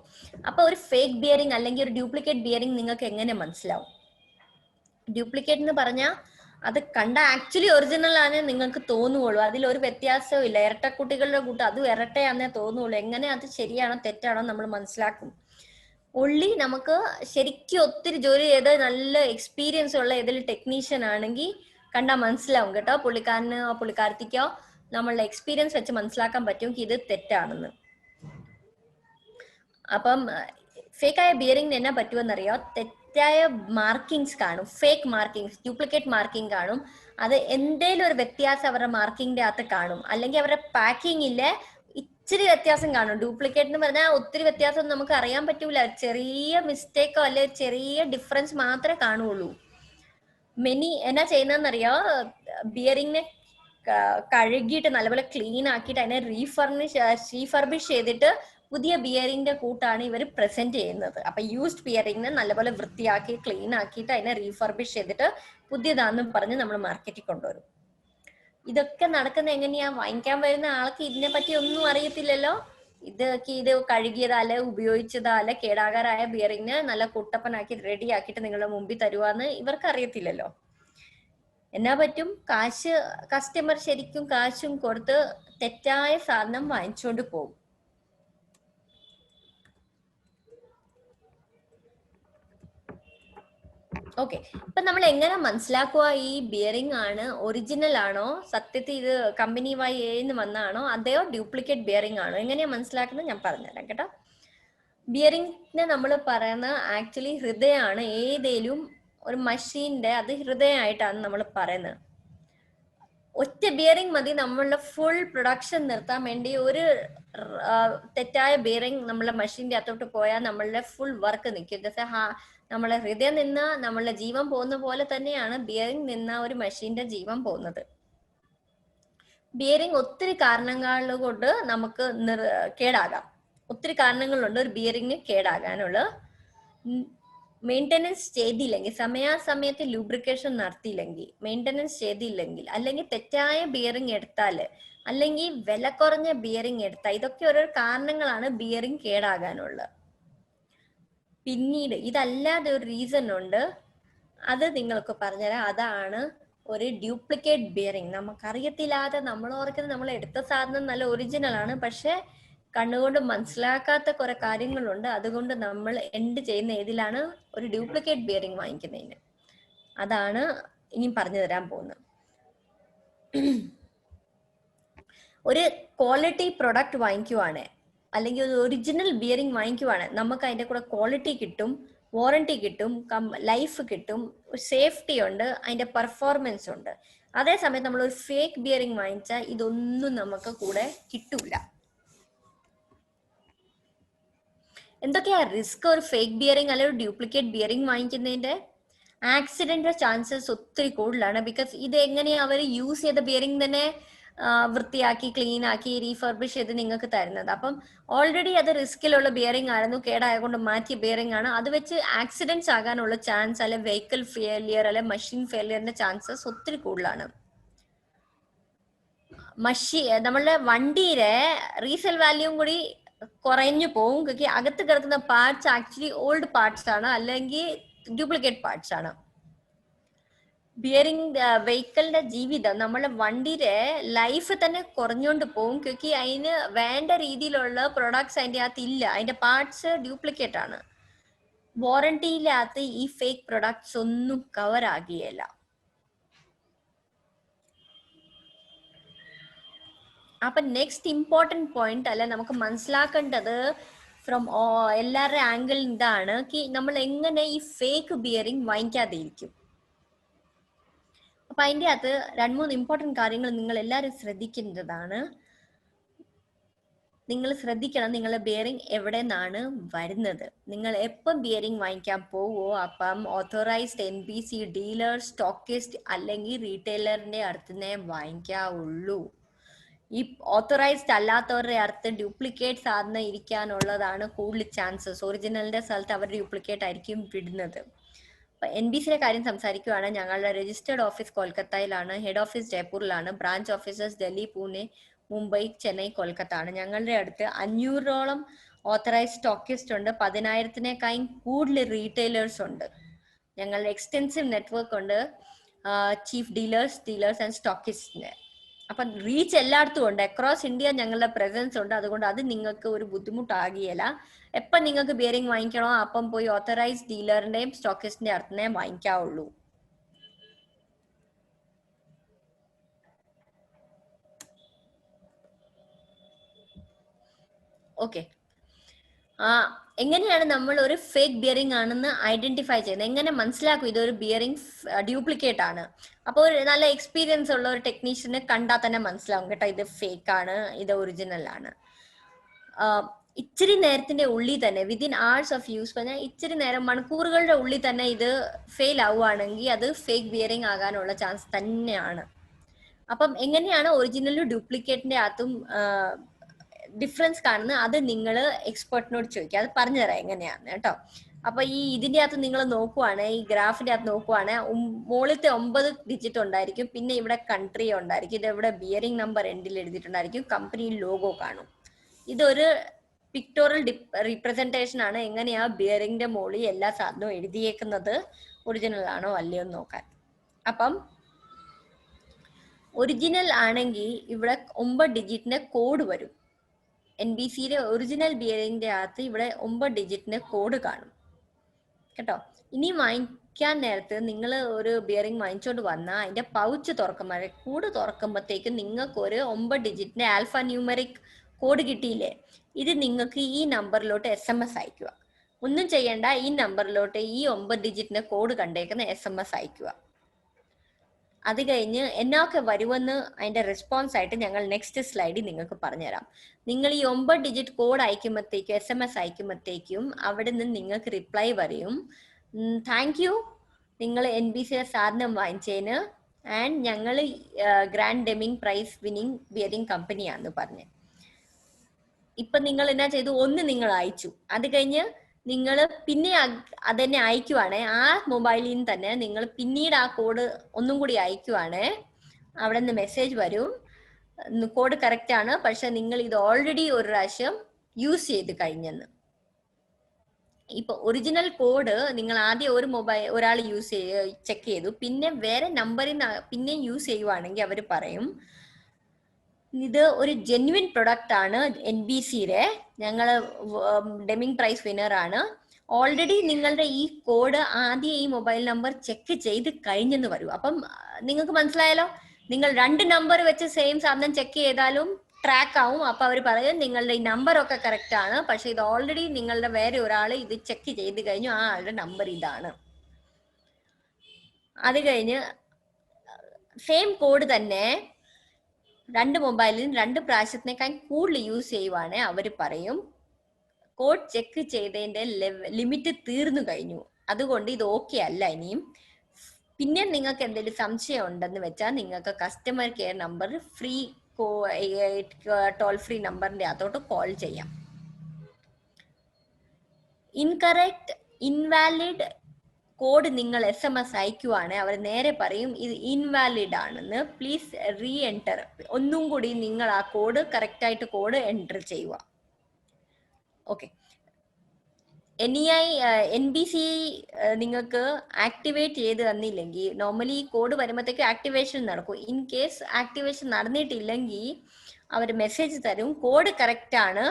അപ്പൊ ഒരു ഫേക്ക് ബിയറിംഗ് അല്ലെങ്കിൽ ഒരു ഡ്യൂപ്ലിക്കേറ്റ് ബിയറിംഗ് നിങ്ങൾക്ക് എങ്ങനെ മനസ്സിലാവും? ഡ്യൂപ്ലിക്കേറ്റ് എന്ന് പറഞ്ഞാൽ അത് കണ്ട ആക്ച്വലി ഒറിജിനൽ ആണേ നിങ്ങൾക്ക് തോന്നുള്ളൂ, അതിലൊരു വ്യത്യാസവും ഇല്ല. ഇരട്ടക്കുട്ടികളുടെ കൂട്ട് അതും ഇരട്ടയാന്നേ തോന്നുള്ളൂ. എങ്ങനെ അത് ശരിയാണോ തെറ്റാണോ നമ്മൾ മനസ്സിലാക്കും. ഉള്ളി നമുക്ക് ശരിക്കും ഒത്തിരി ജോലി ചെയ്ത് നല്ല എക്സ്പീരിയൻസ് ഉള്ള ഏതെങ്കിലും ടെക്നീഷ്യൻ ആണെങ്കിൽ കണ്ടാൽ മനസ്സിലാവും കേട്ടോ. പുള്ളിക്കാരനോ പുള്ളിക്കാരത്തിക്കോ നമ്മളുടെ എക്സ്പീരിയൻസ് വെച്ച് മനസ്സിലാക്കാൻ പറ്റും ഇത് തെറ്റാണെന്ന്. അപ്പം ഫേക്കായ ബിയറിംഗിന് എന്നാ പറ്റുമെന്നറിയോ? തെറ്റായ മാർക്കിങ്സ് കാണും, ഫേക്ക് മാർക്കിങ്സ്, ഡ്യൂപ്ലിക്കേറ്റ് മാർക്കിംഗ് കാണും. അത് എന്തേലും ഒരു വ്യത്യാസം അവരുടെ മാർക്കിങ്ങിന്റെ അകത്ത് കാണും, അല്ലെങ്കിൽ അവരുടെ പാക്കിങ്ങില് ഇച്ചിരി വ്യത്യാസം കാണും. ഡ്യൂപ്ലിക്കേറ്റ് എന്ന് പറഞ്ഞാൽ ഒത്തിരി വ്യത്യാസം നമുക്ക് അറിയാൻ പറ്റൂല, ചെറിയ മിസ്റ്റേക്കോ അല്ലെ ചെറിയ ഡിഫറൻസ് മാത്രമേ കാണുള്ളൂ. എന്നാ ചെയ്യുന്നതെന്നറിയോ? ബിയറിങ്ങിനെ കഴുകിയിട്ട് നല്ലപോലെ ക്ലീൻ ആക്കിയിട്ട് അതിനെ റീഫർബിഷ് ചെയ്തിട്ട് പുതിയ ബിയറിംഗിന്റെ കൂട്ടാണ് ഇവർ പ്രസന്റ് ചെയ്യുന്നത്. അപ്പൊ യൂസ്ഡ് ബിയറിംഗിനെ നല്ലപോലെ വൃത്തിയാക്കി ക്ലീൻ ആക്കിയിട്ട് അതിനെ റീഫർബിഷ് ചെയ്തിട്ട് പുതിയതാണെന്ന് പറഞ്ഞ് നമ്മൾ മാർക്കറ്റിൽ കൊണ്ടുവരും. ഇതൊക്കെ നടക്കുന്ന എങ്ങനെയാ? വാങ്ങിക്കാൻ വരുന്ന ആൾക്ക് ഇതിനെ പറ്റി ഒന്നും അറിയത്തില്ലല്ലോ. ഇത് കഴുകിയതാ അല്ലെ ഉപയോഗിച്ചതാ അല്ലെ കേടാകാരായ ബിയറിംഗിന് നല്ല കുട്ടപ്പനാക്കി റെഡി ആക്കിയിട്ട് നിങ്ങളുടെ മുമ്പിൽ തരുവാന്ന് ഇവർക്ക് അറിയത്തില്ലല്ലോ. എന്നാ പറ്റും? കസ്റ്റമർ ശരിക്കും കാശും കൊടുത്ത് തെറ്റായ സാധനം വാങ്ങിച്ചുകൊണ്ട് പോകും. ഓക്കെ, ഇപ്പൊ നമ്മൾ എങ്ങനെ മനസ്സിലാക്കുക ഈ ബിയറിംഗ് ആണ് ഒറിജിനൽ ആണോ, സത്യത്തിൽ ഇത് കമ്പനി വഴിന്ന് വന്നാണോ, അതെയോ ഡ്യൂപ്ലിക്കേറ്റ് ബിയറിംഗ് ആണോ? എങ്ങനെയാ മനസ്സിലാക്കുന്നത് ഞാൻ പറഞ്ഞുതരാം കേട്ടോ. ബിയറിംഗിനെ നമ്മൾ പറയുന്ന ആക്ച്വലി ഹൃദയമാണ്. ഏതേലും ഒരു മഷീന്റെ അത് ഹൃദയമായിട്ടാണ് നമ്മൾ പറയുന്നത്. ഒറ്റ ബിയറിംഗ് മതി നമ്മളുടെ ഫുൾ പ്രൊഡക്ഷൻ നിർത്താൻ വേണ്ടി. ഒരു തെറ്റായ ബിയറിംഗ് നമ്മളെ മഷീന്റെ അകത്തോട്ട് പോയാൽ നമ്മളുടെ ഫുൾ വർക്ക് നിൽക്കും. നമ്മളെ ഹൃദയം നിന്ന നമ്മളുടെ ജീവൻ പോകുന്ന പോലെ തന്നെയാണ് ബിയറിംഗ് നിന്ന ഒരു മഷീന്റെ ജീവൻ പോകുന്നത്. ബിയറിംഗ് ഒത്തിരി കാരണങ്ങൾ കൊണ്ട് നമുക്ക് കേടാകാം. ഒത്തിരി കാരണങ്ങളുണ്ട് ഒരു ബിയറിംഗ് കേടാകാനുള്ള. മെയിൻ്റെനൻസ് ചെയ്തില്ലെങ്കിൽ, സമയാസമയത്ത് ലൂബ്രിക്കേഷൻ നടത്തിയില്ലെങ്കിൽ, മെയിൻ്റെനൻസ് ചെയ്തില്ലെങ്കിൽ, അല്ലെങ്കിൽ തെറ്റായ ബിയറിംഗ് എടുത്താൽ, അല്ലെങ്കിൽ വില കുറഞ്ഞ ബിയറിംഗ് എടുത്താൽ, ഇതൊക്കെ ഓരോ കാരണങ്ങളാണ് ബിയറിംഗ് കേടാകാനുള്ളത്. പിന്നീട് ഇതല്ലാതെ ഒരു റീസൺ ഉണ്ട്, അത് നിങ്ങൾക്ക് പറഞ്ഞുതരാം. അതാണ് ഒരു ഡ്യൂപ്ലിക്കേറ്റ് ബിയറിംഗ്. നമുക്കറിയത്തില്ലാതെ നമ്മൾ ഓർക്കുന്നത് നമ്മൾ എടുത്ത സാധനം നല്ല ഒറിജിനൽ ആണ്, പക്ഷെ കണ്ണുകൊണ്ട് മനസ്സിലാക്കാത്ത കുറെ കാര്യങ്ങളുണ്ട്. അതുകൊണ്ട് നമ്മൾ എൻഡ് ചെയ്യുന്ന ഏതിലാണ്? ഒരു ഡ്യൂപ്ലിക്കേറ്റ് ബിയറിംഗ് വാങ്ങിക്കുന്നതിന്. അതാണ് ഇനി പറഞ്ഞു തരാൻ പോകുന്നത്. ഒരു ക്വാളിറ്റി പ്രൊഡക്റ്റ് വാങ്ങിക്കുവാണ് അല്ലെങ്കിൽ ഒരു ഒറിജിനൽ ബിയറിംഗ് വാങ്ങിക്കുവാണ്, നമുക്ക് അതിന്റെ കൂടെ ക്വാളിറ്റി കിട്ടും, വാറണ്ടി കിട്ടും, ലൈഫ് കിട്ടും, സേഫ്റ്റി ഉണ്ട്, അതിന്റെ പെർഫോമൻസ് ഉണ്ട്. അതേസമയത്ത് നമ്മൾ ഒരു ഫേക്ക് ബിയറിംഗ് വാങ്ങിച്ചാൽ ഇതൊന്നും നമുക്ക് കൂടെ കിട്ടൂല. എന്തൊക്കെയാ റിസ്ക് ഒരു ഫേക്ക് ബിയറിംഗ് അല്ലെങ്കിൽ ഒരു ഡ്യൂപ്ലിക്കേറ്റ് ബിയറിംഗ് വാങ്ങിക്കുന്നതിന്റെ? ആക്സിഡന്റ് ചാൻസസ് ഒത്തിരി കൂടുതലാണ്. ബിക്കോസ് ഇത് എങ്ങനെയാ അവർ യൂസ് ചെയ്ത ബിയറിംഗ് തന്നെ വൃത്തിയാക്കി ക്ലീൻ ആക്കി റീഫർബിഷ് ചെയ്ത് നിങ്ങൾക്ക് തരുന്നത്. അപ്പം ഓൾറെഡി അത് റിസ്കിലുള്ള ബിയറിംഗ് ആയിരുന്നു, കേടായതുകൊണ്ട് മാറ്റിയ ബിയറിംഗ് ആണ്. അത് വെച്ച് ആക്സിഡന്റ്സ് ആകാനുള്ള ചാൻസ്, അല്ലെ വെഹിക്കിൾ ഫെയിലിയർ, അല്ലെ മെഷീൻ ഫെയിലിയറിന്റെ ചാൻസസ് ഒത്തിരി കൂടുതലാണ്. നമ്മളുടെ വണ്ടിയുടെ റീസെയിൽ വാല്യൂം കൂടി കുറഞ്ഞു പോകും. അകത്ത് കിടക്കുന്ന പാർട്സ് ആക്ച്വലി ഓൾഡ് പാർട്സ് ആണ്, അല്ലെങ്കിൽ ഡ്യൂപ്ലിക്കേറ്റ് പാർട്സ് ആണ്. ബിയറിംഗ് വെഹിക്കിളിന്റെ ജീവിതം, നമ്മളെ വണ്ടിയുടെ ലൈഫ് തന്നെ കുറഞ്ഞുകൊണ്ട് പോകും. അതിന് വേണ്ട രീതിയിലുള്ള പ്രൊഡക്ട്സ് അതിൻ്റെ അകത്ത് ഇല്ല, അതിന്റെ പാർട്സ് ഡ്യൂപ്ലിക്കേറ്റ് ആണ്. വാറണ്ടിയിലകത്ത് ഈ ഫേക്ക് പ്രൊഡക്ട്സ് ഒന്നും കവർ ആകുകയില്ല. അപ്പൊ നെക്സ്റ്റ് ഇമ്പോർട്ടൻറ്റ് പോയിന്റ് അല്ലെ നമുക്ക് മനസ്സിലാക്കേണ്ടത് ഫ്രം എല്ലാവരുടെ ആംഗിൾ ഇതാണ്, നമ്മൾ എങ്ങനെ ഈ ഫേക്ക് ബിയറിംഗ് വാങ്ങിക്കാതെ ഇരിക്കും. അപ്പൊ അതിൻ്റെ അകത്ത് 2-3 ഇമ്പോർട്ടൻറ്റ് കാര്യങ്ങൾ നിങ്ങൾ എല്ലാവരും ശ്രദ്ധിക്കേണ്ടതാണ്. നിങ്ങൾ ശ്രദ്ധിക്കണം നിങ്ങളുടെ ബിയറിംഗ് എവിടെ നിന്നാണ് വരുന്നത്. നിങ്ങൾ എപ്പം ബിയറിംഗ് വാങ്ങിക്കാൻ പോവോ അപ്പം ഓത്തോറൈസ്ഡ് NBC ഡീലർ, സ്റ്റോക്കിസ്റ്റ് അല്ലെങ്കിൽ റീറ്റെയിലറിന്റെ അടുത്തുനിന്നേ വാങ്ങിക്കാവുള്ളൂ. ഈ ഓത്തോറൈസ്ഡ് അല്ലാത്തവരുടെ അടുത്ത് ഡ്യൂപ്ലിക്കേറ്റ് സാധനം ഇരിക്കാനുള്ളതാണ് കൂടുതൽ ചാൻസസ്. ഒറിജിനലിന്റെ സ്ഥലത്ത് അവർ ഡ്യൂപ്ലിക്കേറ്റ് ആയിരിക്കും വിടുന്നത്. NBCയുടെ കാര്യം സംസാരിക്കുകയാണെങ്കിൽ ഞങ്ങളുടെ രജിസ്റ്റേർഡ് ഓഫീസ് കൊൽക്കത്തയിലാണ്, ഹെഡ് ഓഫീസ് ജയ്പൂരിലാണ്, ബ്രാഞ്ച് ഓഫീസേഴ്സ് ഡൽഹി, പൂനെ, മുംബൈ, ചെന്നൈ, കൊൽക്കത്ത ആണ്. ഞങ്ങളുടെ അടുത്ത് 500ഓളം ഓത്തറൈസ്ഡ് സ്റ്റോക്കിസ്റ്റ് ഉണ്ട്, 10,000-നേക്കാളും കൂടുതൽ റീറ്റെയിലേഴ്സ് ഉണ്ട്. ഞങ്ങളുടെ എക്സ്റ്റെൻസീവ് നെറ്റ്വർക്ക് ഉണ്ട്, ചീഫ് ഡീലേഴ്സ് ആൻഡ് സ്റ്റോക്കിസ്റ്റിന്റെ. അപ്പം റീച്ച് എല്ലായിടത്തും ഉണ്ട്, അക്രോസ് ഇന്ത്യ ഞങ്ങളുടെ പ്രസൻസ് ഉണ്ട്. അതുകൊണ്ട് അത് നിങ്ങൾക്ക് ഒരു ബുദ്ധിമുട്ടാകിയല്ല. എപ്പം നിങ്ങൾക്ക് ബിയറിംഗ് വാങ്ങിക്കണോ അപ്പം പോയി ഓത്തറൈസ്ഡ് ഡീലറിന്റെയും സ്റ്റോക്കിസ്റ്റിന്റെ അടുത്തുനിന്നേ വാങ്ങിക്കാവുള്ളൂ. ഓക്കെ, എങ്ങനെയാണ് നമ്മൾ ഒരു ഫേക്ക് ബിയറിംഗ് ആണെന്ന് ഐഡന്റിഫൈ ചെയ്യുന്നത്? എങ്ങനെ മനസ്സിലാക്കും ഇതൊരു ബിയറിംഗ് ഡ്യൂപ്ലിക്കേറ്റ് ആണ്? അപ്പോൾ ഒരു നല്ല എക്സ്പീരിയൻസ് ഉള്ള ഒരു ടെക്നീഷ്യന് കണ്ടാൽ തന്നെ മനസ്സിലാവും കേട്ടോ, ഇത് ഫേക്ക് ആണ്, ഇത് ഒറിജിനൽ ആണ്. ഇച്ചിരി നേരത്തിന്റെ ഉള്ളിൽ തന്നെ, വിതിൻ hours ഓഫ് യൂസ്, പറഞ്ഞാൽ ഇച്ചിരി നേരം, മണിക്കൂറുകളുടെ ഉള്ളിൽ തന്നെ ഇത് ഫെയിൽ ആവുകയാണെങ്കിൽ അത് ഫേക്ക് ബിയറിംഗ് ആകാനുള്ള ചാൻസ് തന്നെയാണ്. അപ്പം എങ്ങനെയാണ് ഒറിജിനലും ഡ്യൂപ്ലിക്കേറ്റിന്റെ അകത്തും ഡിഫറൻസ് കാണുന്നത്? അത് നിങ്ങൾ എക്സ്പെർട്ടിനോട് ചോദിക്കുക, അത് പറഞ്ഞുതരാം എങ്ങനെയാണ് കേട്ടോ. അപ്പൊ ഇതിന്റെ അകത്ത് നിങ്ങൾ നോക്കുവാണ്, ഈ ഗ്രാഫിന്റെ അകത്ത് നോക്കുവാണ്, മുകളിലത്തെ 9 ഡിജിറ്റ് ഉണ്ടായിരിക്കും, പിന്നെ ഇവിടെ കൺട്രി ഉണ്ടായിരിക്കും, ഇത് ഇവിടെ ബിയറിംഗ് നമ്പർ എൻഡിൽ എഴുതിയിട്ടുണ്ടായിരിക്കും, കമ്പനി ലോഗോ കാണും. ഇതൊരു പിക്ടോറൽ റീപ്രസെന്റേഷൻ ആണ്, എങ്ങനെയാ ബിയറിംഗിന്റെ മുകളിൽ എല്ലാ സാധനവും എഴുതിയേക്കുന്നത് ഒറിജിനൽ ആണോ അല്ലയോ എന്ന് നോക്കാൻ. അപ്പം ഒറിജിനൽ ആണെങ്കിൽ ഇവിടെ 9 ഡിജിറ്റിന്റെ കോഡ് വരും. NBCയുടെ ഒറിജിനൽ ബിയറിംഗിന്റെ അകത്ത് ഇവിടെ 9 ഡിജിറ്റിന്റെ കോഡ് കാണും കേട്ടോ. ഇനി വാങ്ങിക്കാൻ നേരത്ത് നിങ്ങൾ ഒരു ബിയറിംഗ് വാങ്ങിച്ചോണ്ട് വന്നാൽ അതിന്റെ പൗച്ച് തുറക്കുമ്പോൾ, കൂട് തുറക്കുമ്പോഴത്തേക്കും നിങ്ങൾക്ക് ഒരു 9 ഡിജിറ്റിന്റെ ആൽഫ ന്യൂമറിക് കോഡ് കിട്ടിയില്ലേ? ഇത് നിങ്ങൾക്ക് ഈ നമ്പറിലോട്ട് SMS അയക്കുക. ഒന്നും ചെയ്യണ്ട, ഈ നമ്പറിലോട്ട് ഈ 9 ഡിജിറ്റിന്റെ കോഡ് കണ്ടേക്കുന്ന SMS അയക്കുക. അത് കഴിഞ്ഞ് എന്നൊക്കെ വരുമെന്ന് അതിന്റെ റെസ്പോൺസ് ആയിട്ട് ഞങ്ങൾ നെക്സ്റ്റ് സ്ലൈഡിൽ നിങ്ങൾക്ക് പറഞ്ഞുതരാം. നിങ്ങൾ ഈ 9 ഡിജിറ്റ് കോഡ് അയക്കുമ്പോഴത്തേക്കും, SMS അയക്കുമ്പോഴത്തേക്കും അവിടെ നിന്ന് നിങ്ങൾക്ക് റിപ്ലൈ വരും, താങ്ക് യു, നിങ്ങൾ NBCയുടെ സാധനം വാങ്ങിച്ചതിന്, ആൻഡ് ഞങ്ങൾ grand Deming prize winning bearing കമ്പനിയാന്ന് പറഞ്ഞ്. ഇപ്പൊ നിങ്ങൾ എന്നാ ചെയ്തു, ഒന്ന് നിങ്ങൾ അയച്ചു, അത് കഴിഞ്ഞ് നിങ്ങൾ പിന്നെ അതന്നെ അയക്കുവാണേ, ആ മൊബൈലിൽ നിന്ന് തന്നെ നിങ്ങൾ പിന്നീട് ആ കോഡ് ഒന്നും കൂടി അയക്കുവാണേ, അവിടെ നിന്ന് മെസ്സേജ് വരും, കോഡ് കറക്റ്റ് ആണ്, പക്ഷെ നിങ്ങൾ ഇത് ഓൾറെഡി ഒരു പ്രാവശ്യം യൂസ് ചെയ്ത് കഴിഞ്ഞെന്ന്. ഇപ്പൊ ഒറിജിനൽ കോഡ് നിങ്ങൾ ആദ്യം ഒരു ഒരാൾ ചെക്ക് ചെയ്തു, പിന്നെ വേറെ നമ്പറിൽ നിന്ന് പിന്നെ യൂസ് ചെയ്യുവാണെങ്കിൽ അവർ പറയും ഇത് ഒരു ജെന്യുവിൻ പ്രൊഡക്റ്റ് ആണ്, NBCയുടെ, ഞങ്ങൾ ഡെമിംഗ് പ്രൈസ് വിന്നർ ആണ്, ഓൾറെഡി നിങ്ങളുടെ ഈ കോഡ് ആദ്യം ഈ മൊബൈൽ നമ്പർ ചെക്ക് ചെയ്ത് കഴിഞ്ഞെന്ന് വരും. അപ്പം നിങ്ങൾക്ക് മനസ്സിലായല്ലോ, നിങ്ങൾ 2 നമ്പർ വെച്ച് സെയിം സാധനം ചെക്ക് ചെയ്താലും ട്രാക്ക് ആവും. അപ്പൊ അവർ പറയും നിങ്ങളുടെ ഈ നമ്പർ ഒക്കെ കറക്റ്റ് ആണ്, പക്ഷെ ഇത് ഓൾറെഡി നിങ്ങളുടെ വേറെ ഒരാൾ ഇത് ചെക്ക് ചെയ്ത് കഴിഞ്ഞു, ആ ആളുടെ നമ്പർ ഇതാണ്. അത് കഴിഞ്ഞ് സെയിം കോഡ് തന്നെ 2 മൊബൈലിൽ 2 പ്രാവശ്യത്തിനേക്കാൾ കൂടുതൽ യൂസ് ചെയ്യുവാണെ അവർ പറയും കോഡ് ചെക്ക് ചെയ്തതിന്റെ ലിമിറ്റ് തീർന്നു കഴിഞ്ഞു, അതുകൊണ്ട് ഇത് ഓക്കെ അല്ല ഇനിയും. പിന്നെ നിങ്ങൾക്ക് എന്തെങ്കിലും സംശയം ഉണ്ടെന്ന് വെച്ചാൽ നിങ്ങൾക്ക് customer care number free toll free നമ്പറിന്റെ അകത്തോട്ട് കോൾ ചെയ്യാം. ഇൻകറക്റ്റ്, ഇൻവാലിഡ് കോഡ് നിങ്ങൾ SMS അയക്കുവാണ്, അവർ നേരെ പറയും ഇത് ഇൻവാലിഡ് ആണെന്ന്, പ്ലീസ് റീ എൻറ്റർ, ഒന്നും കൂടി നിങ്ങൾ ആ കോഡ് കറക്റ്റ് ആയിട്ട് കോഡ് എൻറ്റർ ചെയ്യുക. ഓക്കെ, NBC നിങ്ങൾക്ക് ആക്ടിവേറ്റ് ചെയ്ത് തന്നില്ലെങ്കിൽ, നോർമലി ഈ കോഡ് വരുമ്പോഴത്തേക്ക് ആക്ടിവേഷൻ നടക്കും. ഇൻ കേസ് ആക്ടിവേഷൻ നടന്നിട്ടില്ലെങ്കിൽ അവർ മെസ്സേജ് തരും കോഡ് കറക്റ്റ് ആണ്,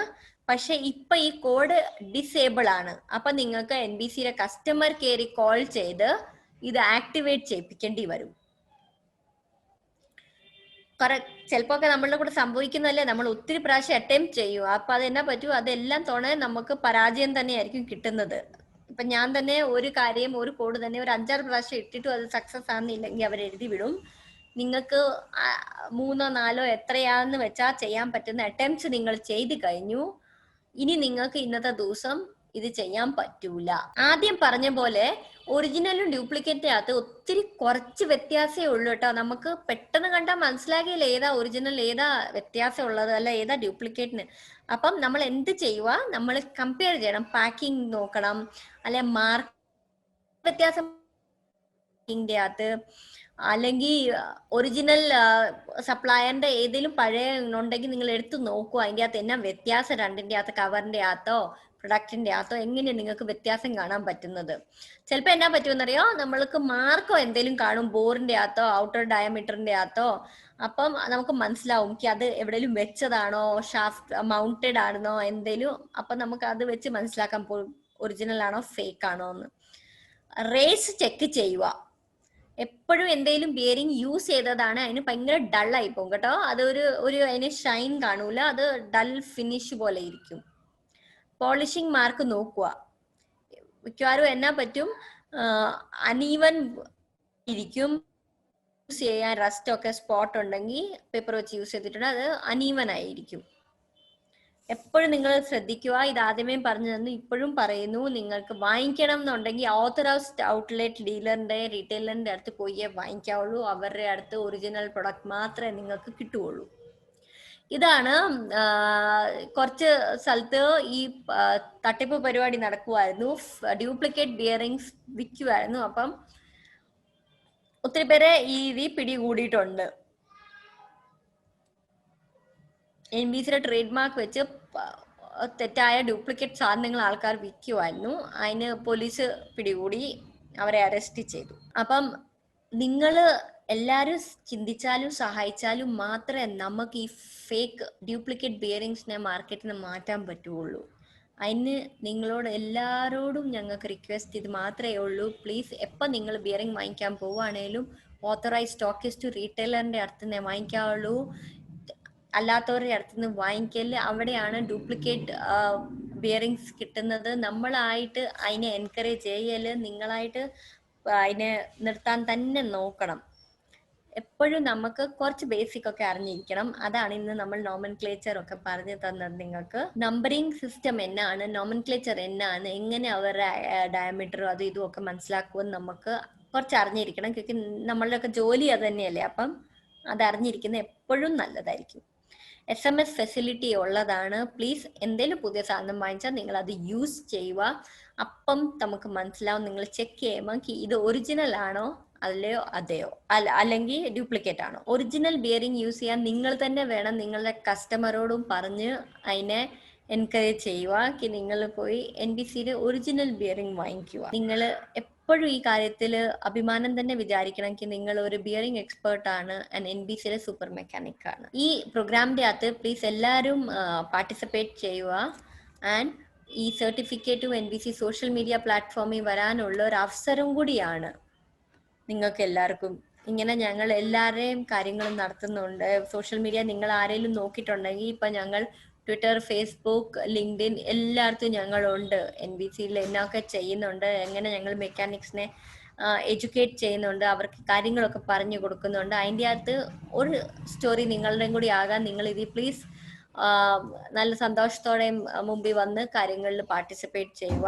പക്ഷെ ഇപ്പൊ ഈ കോഡ് ഡിസേബിൾ ആണ്. അപ്പൊ നിങ്ങൾക്ക് NBCയുടെ കസ്റ്റമർ കെയറിൽ കോൾ ചെയ്ത് ഇത് ആക്ടിവേറ്റ് ചെയ്യിപ്പിക്കേണ്ടി വരും. ചിലപ്പോ ഒക്കെ നമ്മളുടെ കൂടെ സംഭവിക്കുന്നതല്ലേ, നമ്മൾ ഒത്തിരി പ്രാവശ്യം അറ്റംപ്റ്റ് ചെയ്യും, അപ്പൊ അതെന്നാ പറ്റും, അതെല്ലാം തോണെ നമുക്ക് പരാജയം തന്നെയായിരിക്കും കിട്ടുന്നത്. ഇപ്പൊ ഞാൻ തന്നെ ഒരു കാര്യം, ഒരു കോഡ് തന്നെ ഒരു 5-6 പ്രാവശ്യം ഇട്ടിട്ടും അത് സക്സസ് ആകുന്നില്ലെങ്കിൽ അവർ എഴുതി വിടും, നിങ്ങൾക്ക് 3 4 എത്രയാന്ന് വെച്ചാൽ ചെയ്യാൻ പറ്റുന്ന അറ്റംപ്റ്റ്സ് നിങ്ങൾ ചെയ്ത് കഴിഞ്ഞു. ഇനി നിങ്ങൾക്ക് ഇന്നത്തെ ദിവസം ഇത് ചെയ്യാൻ പറ്റൂല. ആദ്യം പറഞ്ഞ പോലെ ഒറിജിനലും ഡ്യൂപ്ലിക്കേറ്റ് അകത്ത് ഒത്തിരി കുറച്ച് വ്യത്യാസമേ ഉള്ളൂ കേട്ടോ. നമുക്ക് പെട്ടെന്ന് കണ്ടാൽ മനസ്സിലാകില്ല ഏതാ ഒറിജിനൽ ഏതാ വ്യത്യാസം ഉള്ളത് അല്ല ഏതാ ഡ്യൂപ്ലിക്കേറ്റിന്. അപ്പം നമ്മൾ എന്ത് ചെയ്യുക, നമ്മൾ കമ്പയർ ചെയ്യണം, പാക്കിംഗ് നോക്കണം, അല്ലെ മാർക്ക് വ്യത്യാസം അകത്ത്, അല്ലെങ്കിൽ ഒറിജിനൽ സപ്ലയറിന്റെ ഏതെങ്കിലും പഴയ ഉണ്ടെങ്കിൽ നിങ്ങൾ എടുത്ത് നോക്കുക അതിൻ്റെ അകത്ത് എന്നാ വ്യത്യാസം, രണ്ടിന്റെ അകത്ത് കവറിന്റെ അകത്തോ പ്രൊഡക്റ്റിന്റെ അകത്തോ എങ്ങനെയാണ് നിങ്ങൾക്ക് വ്യത്യാസം കാണാൻ പറ്റുന്നത്. ചിലപ്പോൾ എന്നാ പറ്റുമെന്നറിയോ, നമ്മൾക്ക് മാർക്കോ എന്തെങ്കിലും കാണും ബോറിന്റെ അകത്തോ ഔട്ടർ ഡയമീറ്ററിന്റെ അകത്തോ. അപ്പം നമുക്ക് മനസ്സിലാവും അത് എവിടെയെങ്കിലും വെച്ചതാണോ ഷാഫ്റ്റ് മൗണ്ടഡ് ആണെന്നോ എന്തേലും. അപ്പം നമുക്ക് അത് വെച്ച് മനസ്സിലാക്കാൻ ഒറിജിനൽ ആണോ ഫേക്ക് ആണോ എന്ന്. റേസ് ചെക്ക് ചെയ്യുക. എപ്പോഴും എന്തെങ്കിലും ബിയറിംഗ് യൂസ് ചെയ്തതാണ് അതിന് ഭയങ്കര ഡൾ ആയി പോകും കേട്ടോ. അതൊരു അതിന് ഷൈൻ കാണൂല, അത് ഡൾ ഫിനിഷ് പോലെ ഇരിക്കും. പോളിഷിംഗ് മാർക്ക് നോക്കുക. മിക്കവാറും എന്നാ പറ്റും, അനീവൻ ഇരിക്കും. യൂസ് ചെയ്യാൻ റസ്റ്റ് ഒക്കെ സ്പോട്ട് ഉണ്ടെങ്കിൽ പേപ്പർ വെച്ച് യൂസ് ചെയ്തിട്ടുണ്ട്, അത് അനീവൻ ആയിരിക്കും. എപ്പോഴും നിങ്ങൾ ശ്രദ്ധിക്കുക. ഇത് ആദ്യമേ പറഞ്ഞു തന്നു, ഇപ്പോഴും പറയുന്നു, നിങ്ങൾക്ക് വാങ്ങിക്കണം എന്നുണ്ടെങ്കിൽ ഓതറൈസ്ഡ് ഔട്ട്ലെറ്റ് ഡീലറിന്റെ റീറ്റെയിലറിന്റെ അടുത്ത് പോയേ വാങ്ങിക്കാവുള്ളൂ. അവരുടെ അടുത്ത് ഒറിജിനൽ പ്രൊഡക്റ്റ് മാത്രമേ നിങ്ങൾക്ക് കിട്ടുകയുള്ളൂ. ഇതാണ് കുറച്ച് സ്ഥലത്ത് ഈ തട്ടിപ്പ് പരിപാടി നടക്കുമായിരുന്നു, ഡ്യൂപ്ലിക്കേറ്റ് ബിയറിംഗ്സ് വിൽക്കുമായിരുന്നു. അപ്പം ഒത്തിരി പേരെ ഈ പിടികൂടിയിട്ടുണ്ട്. NBCയുടെ ട്രേഡ് മാർക്ക് വെച്ച് തെറ്റായ ഡ്യൂപ്ലിക്കേറ്റ് സാധനങ്ങൾ ആൾക്കാർ വിൽക്കുമായിരുന്നു. അതിന് പോലീസ് പിടികൂടി അവരെ അറസ്റ്റ് ചെയ്തു. അപ്പം നിങ്ങൾ എല്ലാവരും ചിന്തിച്ചാലും സഹായിച്ചാലും മാത്രമേ നമുക്ക് ഈ ഫേക്ക് ഡ്യൂപ്ലിക്കേറ്റ് ബിയറിംഗ്സിനെ മാർക്കറ്റിൽ നിന്ന് മാറ്റാൻ പറ്റുള്ളൂ. അതിന് നിങ്ങളോട് എല്ലാവരോടും ഞങ്ങൾക്ക് റിക്വസ്റ്റ് ഇത് മാത്രമേ ഉള്ളൂ. പ്ലീസ് എപ്പോൾ നിങ്ങൾ ബിയറിംഗ് വാങ്ങിക്കാൻ പോവുകയാണേലും ഓത്തറൈസ് സ്റ്റോക്കിസ്റ്റ് റീറ്റെയിലറിന്റെ അടുത്ത് നിന്നേ വാങ്ങിക്കാവുള്ളൂ. അല്ലാത്തവരുടെ അടുത്തുനിന്ന് വാങ്ങിക്കല്. അവിടെയാണ് ഡ്യൂപ്ലിക്കേറ്റ് ബിയറിംഗ്സ് കിട്ടുന്നത്. നമ്മളായിട്ട് അതിനെ എൻകറേജ് ചെയ്യല്, നിങ്ങളായിട്ട് അതിനെ നിർത്താൻ തന്നെ നോക്കണം. എപ്പോഴും നമുക്ക് കുറച്ച് ബേസിക് ഒക്കെ അറിഞ്ഞിരിക്കണം. അതാണ് ഇന്ന് നമ്മൾ നോമൻക്ലേച്ചർ ഒക്കെ പറഞ്ഞു തന്നത് നിങ്ങൾക്ക്. നമ്പറിംഗ് സിസ്റ്റം എന്നാണ്, നോമൻക്ലേച്ചർ എന്നാണ്, എങ്ങനെ അവരുടെ ഡയമീറ്ററും അതും ഇതും ഒക്കെ മനസ്സിലാക്കുമെന്ന് നമുക്ക് കുറച്ച് അറിഞ്ഞിരിക്കണം. നമ്മളുടെയൊക്കെ ജോലി അത് തന്നെയല്ലേ. അപ്പം അത് അറിഞ്ഞിരിക്കുന്നത് എപ്പോഴും നല്ലതായിരിക്കും. SMS ഫെസിലിറ്റി ഉള്ളതാണ്. പ്ലീസ് എന്തെങ്കിലും പുതിയ സാധനം വാങ്ങിച്ചാൽ നിങ്ങൾ അത് യൂസ് ചെയ്യുക. അപ്പം നമുക്ക് മനസ്സിലാവും, നിങ്ങൾ ചെക്ക് ചെയ്യുമ്പോൾ ഇത് ഒറിജിനൽ ആണോ അല്ലയോ അതെയോ അല്ലെങ്കിൽ ഡ്യൂപ്ലിക്കേറ്റ് ആണോ. ഒറിജിനൽ ബിയറിംഗ് യൂസ് ചെയ്യാൻ നിങ്ങൾ തന്നെ വേണം നിങ്ങളുടെ കസ്റ്റമറോടും പറഞ്ഞ് അതിനെ എൻകറേജ് ചെയ്യുക. നിങ്ങൾ പോയി NBCയുടെ ഒറിജിനൽ ബിയറിംഗ് വാങ്ങിക്കുക. നിങ്ങൾ എപ്പോഴും ഈ കാര്യത്തിൽ അഭിമാനം തന്നെ വിചാരിക്കണമെങ്കിൽ നിങ്ങൾ ഒരു ബിയറിംഗ് എക്സ്പേർട്ട് ആണ്, NBCയുടെ സൂപ്പർ മെക്കാനിക് ആണ്. ഈ പ്രോഗ്രാമിന്റെ അകത്ത് പ്ലീസ് എല്ലാവരും പാർട്ടിസിപ്പേറ്റ് ചെയ്യുക. ആൻഡ് ഈ സർട്ടിഫിക്കറ്റും NBC സോഷ്യൽ മീഡിയ പ്ലാറ്റ്ഫോമിൽ വരാനുള്ള ഒരു അവസരം കൂടിയാണ് നിങ്ങൾക്ക് എല്ലാവർക്കും. ഇങ്ങനെ ഞങ്ങൾ എല്ലാവരുടെയും കാര്യങ്ങളും നടത്തുന്നുണ്ട്. സോഷ്യൽ മീഡിയ നിങ്ങൾ ആരെങ്കിലും നോക്കിയിട്ടുണ്ടെങ്കിൽ ഇപ്പം ഞങ്ങൾ ട്വിറ്റർ, ഫേസ്ബുക്ക്, ലിങ്ക്ഡിൻ എല്ലായിടത്തും ഞങ്ങളുണ്ട്. NBCയിൽ എന്നൊക്കെ ചെയ്യുന്നുണ്ട്. എങ്ങനെ ഞങ്ങൾ മെക്കാനിക്സിനെ എഡ്യൂക്കേറ്റ് ചെയ്യുന്നുണ്ട്, അവർക്ക് കാര്യങ്ങളൊക്കെ പറഞ്ഞു കൊടുക്കുന്നുണ്ട്. അതിൻ്റെ അകത്ത് ഒരു സ്റ്റോറി നിങ്ങളുടെയും കൂടി ആകാൻ നിങ്ങൾ ഇത് പ്ലീസ് നല്ല സന്തോഷത്തോടെ മുമ്പിൽ വന്ന് കാര്യങ്ങളിൽ പാർട്ടിസിപ്പേറ്റ് ചെയ്യുക.